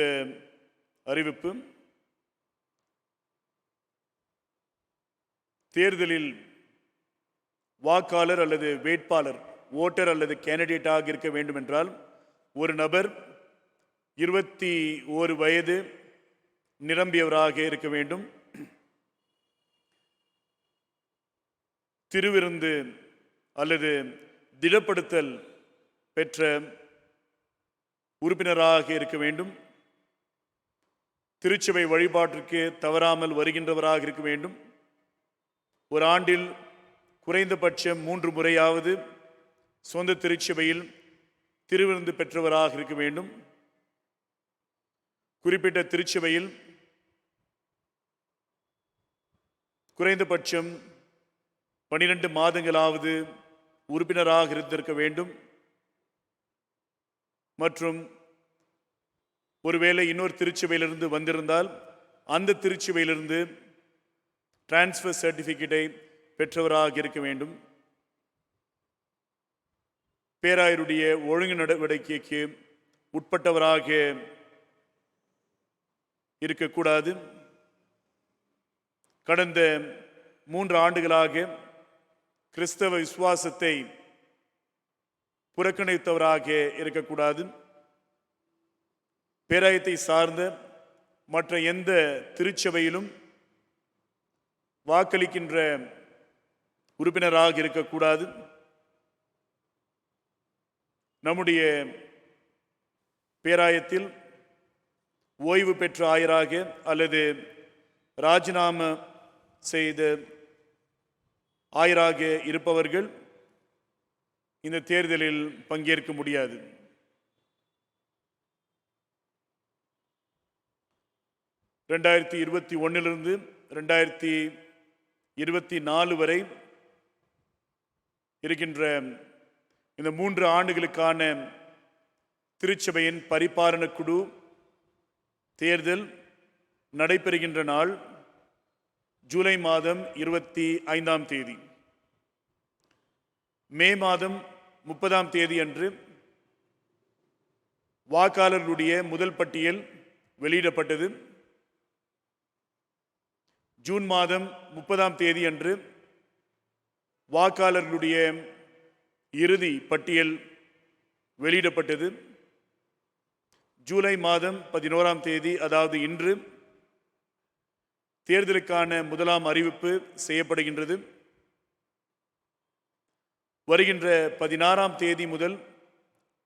அறிவிப்பு. தேர்தலில் வாக்காளர் அல்லது வேட்பாளர், ஓட்டர் அல்லது கேண்டிடேட்டாக இருக்க வேண்டும் என்றால் ஒரு நபர் 21 வயது நிரம்பியவராக இருக்க வேண்டும். திருவிருந்து அல்லது திடப்படுத்தல் பெற்ற உறுப்பினராக இருக்க வேண்டும். திருச்சபை வழிபாட்டிற்கு தவறாமல் வருகின்றவராக இருக்க வேண்டும். ஒரு ஆண்டில் குறைந்தபட்சம் 3 முறையாவது சொந்த திருச்சபையில் திருவிருந்து பெற்றவராக இருக்க வேண்டும். குறிப்பிட்ட திருச்சபையில் குறைந்தபட்சம் 12 மாதங்களாவது உறுப்பினராக இருந்திருக்க வேண்டும். மற்றும் ஒருவேளை இன்னொரு திருச்சபையிலிருந்து வந்திருந்தால் அந்த திருச்சபையிலிருந்து டிரான்ஸ்ஃபர் சர்டிஃபிகேட்டை பெற்றவராக இருக்க வேண்டும். பேராயருடைய ஒழுங்கு நடவடிக்கைக்கு உட்பட்டவராக இருக்கக்கூடாது. கடந்த 3 ஆண்டுகளாக கிறிஸ்தவ விசுவாசத்தை புறக்கணித்தவராக இருக்கக்கூடாது. பேராயத்தை சார்ந்த மற்ற எந்த திருச்சபையிலும் வாக்களிக்கின்ற உறுப்பினராக இருக்கக்கூடாது. நம்முடைய பேராயத்தில் ஓய்வு பெற்ற ஆயராக அல்லது ராஜினாமா செய்த ஆயராக இருப்பவர்கள் இந்த தேர்தலில் பங்கேற்க முடியாது. ரெண்டாயிரத்தி 21 2024 வரை இருக்கின்ற இந்த 3 ஆண்டுகளுக்கான திருச்சபையின் பரிபாலன குழு தேர்தல் நடைபெறுகின்ற நாள் ஜூலை மாதம் 25ஆம் தேதி. மே மாதம் 30ஆம் தேதி அன்று வாக்காளர்களுடைய முதல் பட்டியல் வெளியிடப்பட்டது. ஜூன் மாதம் 30ஆம் தேதி அன்று வாக்காளர்களுடைய இறுதி பட்டியல் வெளியிடப்பட்டது. ஜூலை மாதம் 11ஆம் தேதி, அதாவது இன்று, தேர்தலுக்கான முதலாம் அறிவிப்பு செய்யப்படுகின்றது. வருகின்ற 16ஆம் தேதி முதல்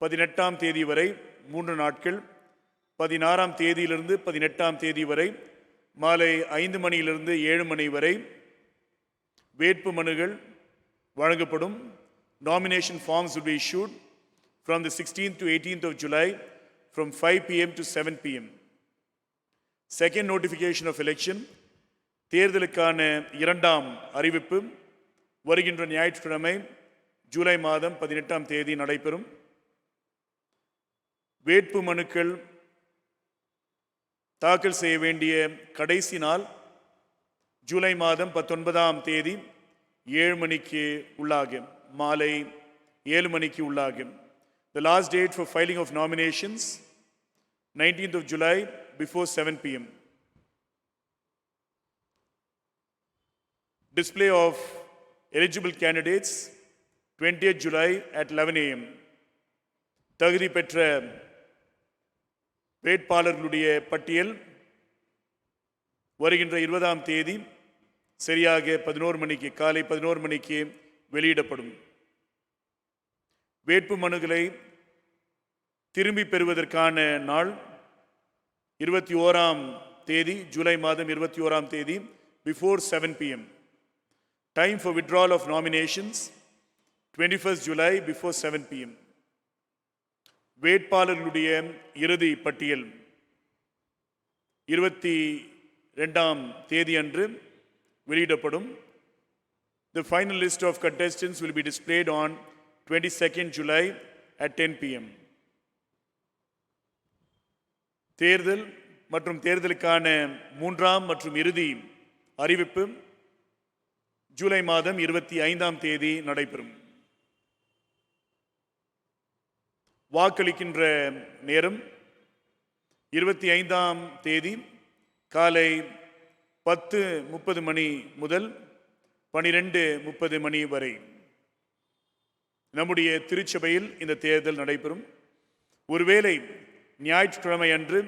18ஆம் தேதி வரை 3 நாட்கள், 16ஆம் தேதியிலிருந்து 18ஆம் தேதி வரை மாலை 5 மணியிலிருந்து 7 மணி வரை வேட்பு மனுகள் வழங்கப்படும். Nomination forms will be issued from the 16th to 18th of July from 5 p.m. to 7 p.m. Second notification of election, தேர்தலுக்கான 2ஆம் அறிவிப்பு வருகின்ற ஞாயிற்றுக்கிழமை ஜூலை மாதம் 18ஆம் தேதி நடைபெறும். வேட்பு மனுக்கள் தாக்கல் செய்ய வேண்டிய கடைசி நாள் ஜூலை மாதம் 19ஆம் தேதி 7 மணிக்கு உள்ளாக, மாலை 7 மணிக்கு உள்ளாக. The last date for filing of nominations 19th of July before 7 p.m. Display of eligible candidates 20th July at 11 a.m. தகுதி பெற்ற வேட்பாளர்களுடைய பட்டியல் வருகின்ற 20ஆம் தேதி சரியாக 11 மணிக்கு, காலை 11 மணிக்கு வெளியிடப்படும். வேட்பு மனுக்களை திரும்பி பெறுவதற்கான நாள் 21ஆம் தேதி, ஜூலை மாதம் 21ஆம் தேதி, before 7 p.m. Time for withdrawal of nominations 21st July before 7 p.m. வேட்பாளர்களுடைய இறுதி பட்டியல் 22ஆம் தேதி அன்று வெளியிடப்படும். The final list of contestants will be displayed on 22nd July at 10 p.m. தேர்தல் மற்றும் தேர்தலுக்கான 3ஆம் மற்றும் இறுதி அறிவிப்பு ஜூலை மாதம் 25ஆம் தேதி நடைபெறும். வாக்களிக்கின்ற நேரம் 25ஆம் தேதி காலை 10:30 மணி முதல் 12:30 மணி வரை நம்முடைய திருச்சபையில் இந்த தேர்தல் நடைபெறும். ஒருவேளை ஞாயிற்றுக்கிழமை அன்று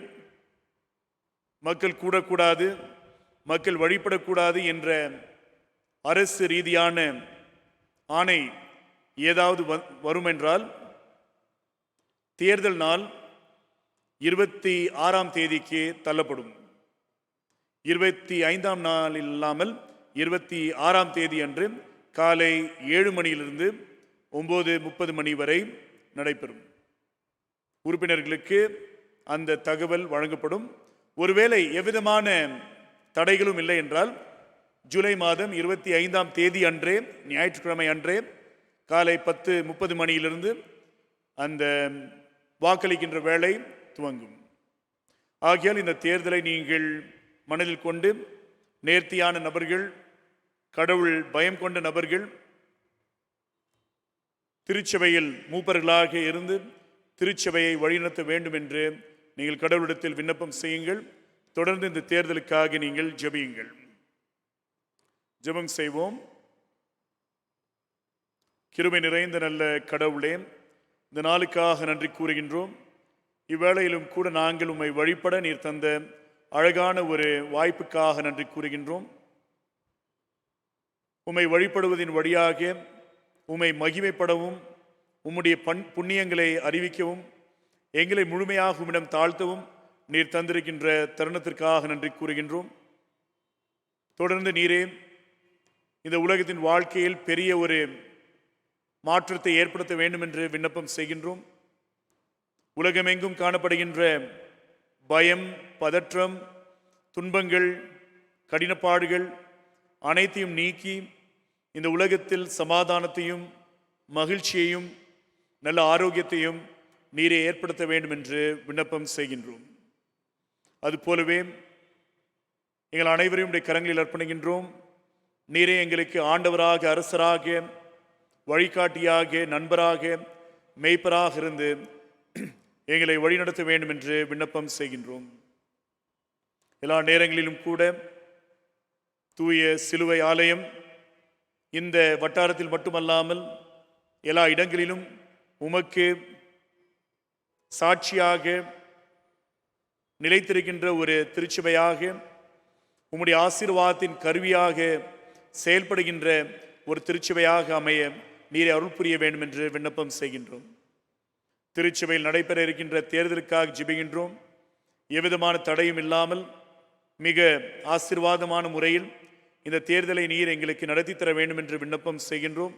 மக்கள் கூடக்கூடாது, மக்கள் வழிபடக்கூடாது என்ற அரசு ரீதியான ஆணை ஏதாவது வரும் என்றால் தேர்தல் நாள் 26ஆம் தேதிக்கு தள்ளப்படும். 25ஆம் நாளில் இல்லாமல் 26ஆம் தேதி அன்று காலை 7 மணியிலிருந்து 9:30 மணி வரை நடைபெறும். உறுப்பினர்களுக்கு அந்த தகவல் வழங்கப்படும். ஒருவேளை எவ்விதமான தடைகளும் இல்லை என்றால் ஜூலை மாதம் 25ஆம் தேதி அன்றே, ஞாயிற்றுக்கிழமை அன்றே காலை 10:30 மணியிலிருந்து அந்த வாக்களிக்கின்ற வேளை துவங்கும். ஆகையால் இந்த தேர்தலை நீங்கள் மனதில் கொண்டு நேர்த்தியான நபர்கள், கடவுள் பயம் கொண்ட நபர்கள், திருச்சபையில் மூப்பர்களாக இருந்து திருச்சபையை வழிநடத்த வேண்டும் என்று நீங்கள் கடவுளிடத்தில் விண்ணப்பம் செய்யுங்கள். தொடர்ந்து இந்த தேர்தலுக்காக நீங்கள் ஜெபியுங்கள். ஜெபம் செய்வோம். கிருபை நிறைந்த நல்ல கடவுளே, இந்த நாளுக்காக நன்றி கூறுகின்றோம். இவ்வேளையிலும் கூட நாங்கள் உம்மை வழிபட நீர் தந்த அழகான ஒரு வாய்ப்புக்காக நன்றி கூறுகின்றோம். உம்மை வழிபடுவதின் வழியாக உம்மை மகிமைப்படவும், உம்முடைய புண்ணியங்களை அறிவிக்கவும், எங்களை முழுமையாக உம்மிடம் தாழ்த்தவும் நீர் தந்திருக்கின்ற தருணத்திற்காக நன்றி கூறுகின்றோம். தொடர்ந்து நீரே இந்த உலகத்தின் வாழ்க்கையில் பெரிய ஒரு மாற்றத்தை ஏற்படுத்த வேண்டும் என்று விண்ணப்பம் செய்கின்றோம். உலகமெங்கும் காணப்படுகின்ற பயம், பதற்றம், துன்பங்கள், கடினப்பாடுகள் அனைத்தையும் நீக்கி இந்த உலகத்தில் சமாதானத்தையும் மகிழ்ச்சியையும் நல்ல ஆரோக்கியத்தையும் நீரே ஏற்படுத்த வேண்டும் என்று விண்ணப்பம் செய்கின்றோம். அதுபோலவே எங்கள் அனைவரையும் உடைய கரங்களில் அர்ப்பணிக்கின்றோம். நீரே எங்களுக்கு ஆண்டவராக, அரசராக, வழிகாட்டியாக, நண்பராக, மெய்ப்பராக இருந்து எங்களை வழிநடத்த வேண்டும் என்று விண்ணப்பம் செய்கின்றோம். எல்லா நேரங்களிலும் கூட தூய சிலுவை ஆலயம் இந்த வட்டாரத்தில் மட்டுமல்லாமல் எல்லா இடங்களிலும் உமக்கு சாட்சியாக நிலைத்திருக்கின்ற ஒரு திருச்சபையாக, உம்முடைய ஆசீர்வாதத்தின் கருவியாக செயல்படுகின்ற ஒரு திருச்சபையாக அமைய நீரை அருள் புரிய வேண்டும் என்று விண்ணப்பம் செய்கின்றோம். திருச்சபையில் நடைபெற இருக்கின்ற தேர்தலுக்காக ஜெபிக்கின்றோம். எவ்விதமான தடையும் இல்லாமல் மிக ஆசீர்வாதமான முறையில் இந்த தேர்தலை நீர் எங்களுக்கு நடத்தி தர வேண்டும் என்று விண்ணப்பம் செய்கின்றோம்.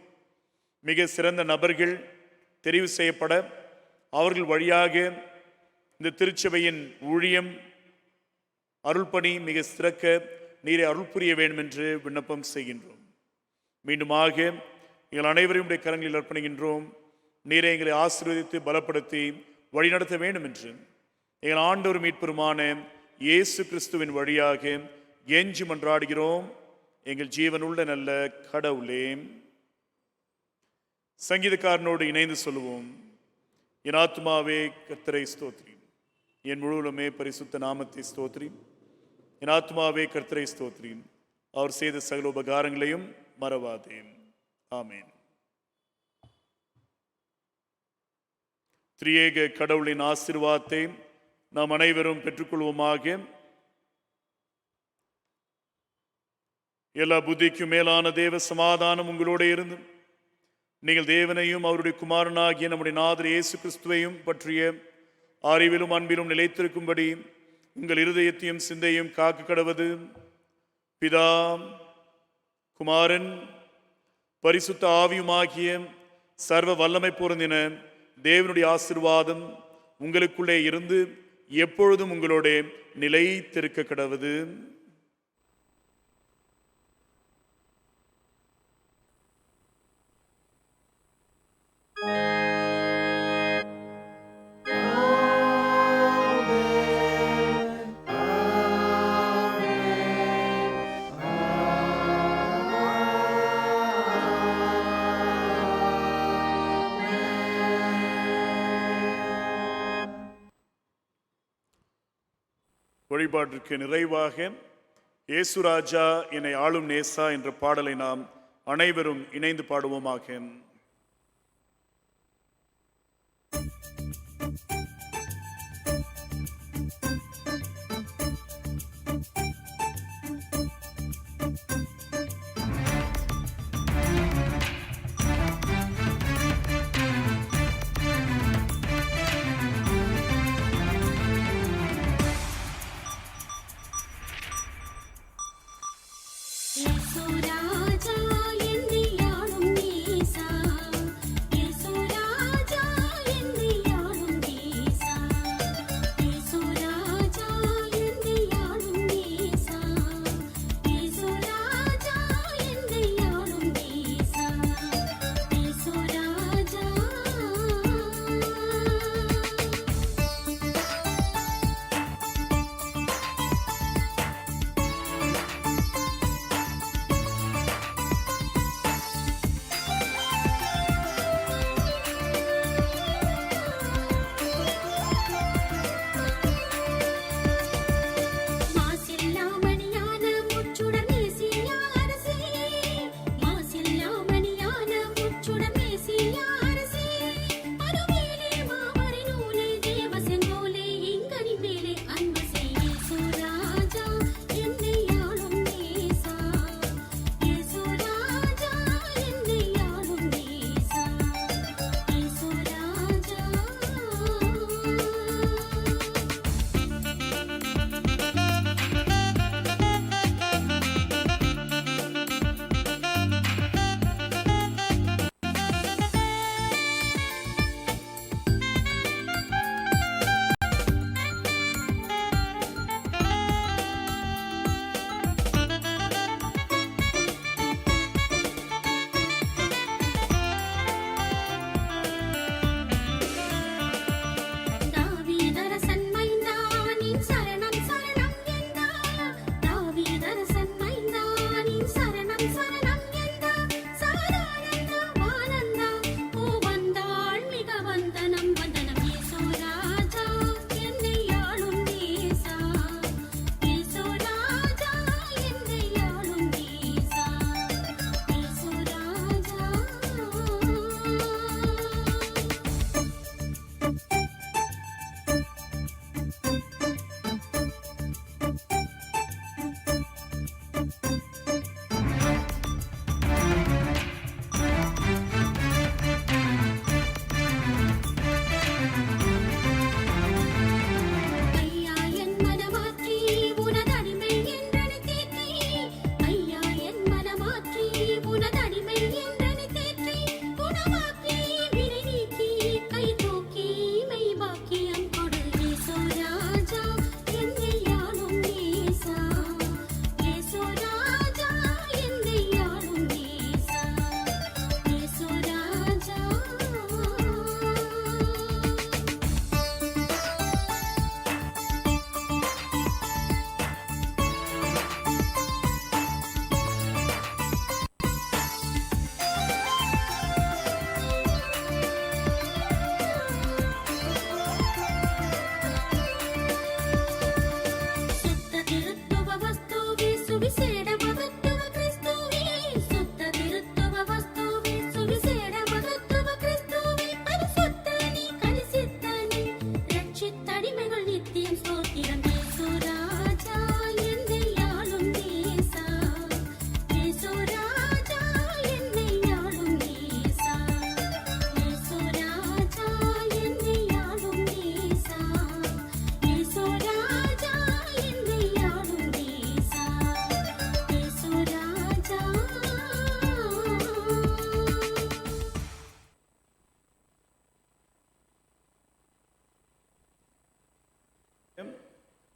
மிக சிறந்த நபர்கள் தெரிவு செய்யப்பட அவர்கள் வழியாக இந்த திருச்சபையின் ஊழியம், அருள்பணி மிக சிறக்க நீரை அருள் புரிய வேண்டும் என்று விண்ணப்பம் செய்கின்றோம். மீண்டுமாக எங்கள் அனைவரையும் உடைய கரங்களில் அர்ப்பணிக்கின்றோம். நீரை எங்களை ஆசீர்வதித்து பலப்படுத்தி வழிநடத்த வேண்டும் என்று எங்கள் ஆண்டவர் மீட்பெருமான இயேசு கிறிஸ்துவின் வழியாக கெஞ்சி மன்றாடுகிறோம் எங்கள் ஜீவனுள்ள நல்ல கடவுளே. சங்கீதக்காரனோடு இணைந்து சொல்லுவோம். என் ஆத்துமாவே கர்த்தரை ஸ்தோத்ரி, என் முழுவலுமே பரிசுத்த நாமத்தை ஸ்தோத்ரி. என் ஆத்துமாவே கர்த்தரை ஸ்தோத்ரி, அவர் செய்த சகல உபகாரங்களையும் மறவாதே. ஆமேன். திரியேக கடவுளின் ஆசீர்வாதத்தை நாம் அனைவரும் பெற்றுக்கொள்வோமாக. எல்லா புத்திக்கும் மேலான தேவ சமாதானம் உங்களோட இருந்து நீங்கள் தேவனையும் அவருடைய குமாரனாகிய நம்முடைய நாதர் இயேசு கிறிஸ்துவையும் பற்றிய அறிவிலும் அன்பிலும் நிலைத்திருக்கும்படி உங்கள் இருதயத்தையும் சிந்தையும் காக்க கடவது பிதா குமாரன் பரிசுத்த ஆவியுமாகிய சர்வ வல்லமை பொருந்தின தேவனுடைய ஆசீர்வாதம் உங்களுக்குள்ளே இருந்து எப்பொழுதும் உங்களோட நிலைத்திருக்க கடவது. வழிபாட்டிற்கு நிறைவாக இயேசு ராஜா என்னை ஆளும் நேசா என்ற பாடலை நாம் அனைவரும் இணைந்து பாடுவோமாக. இயேசு ராஜா என்னை ஆளும் நேசா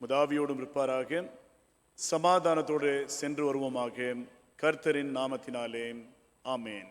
முதாவியோடும் இருப்பாராக. சமாதானத்தோடு சென்று வருவோமாக. கர்த்தரின் நாமத்தினாலே ஆமேன்.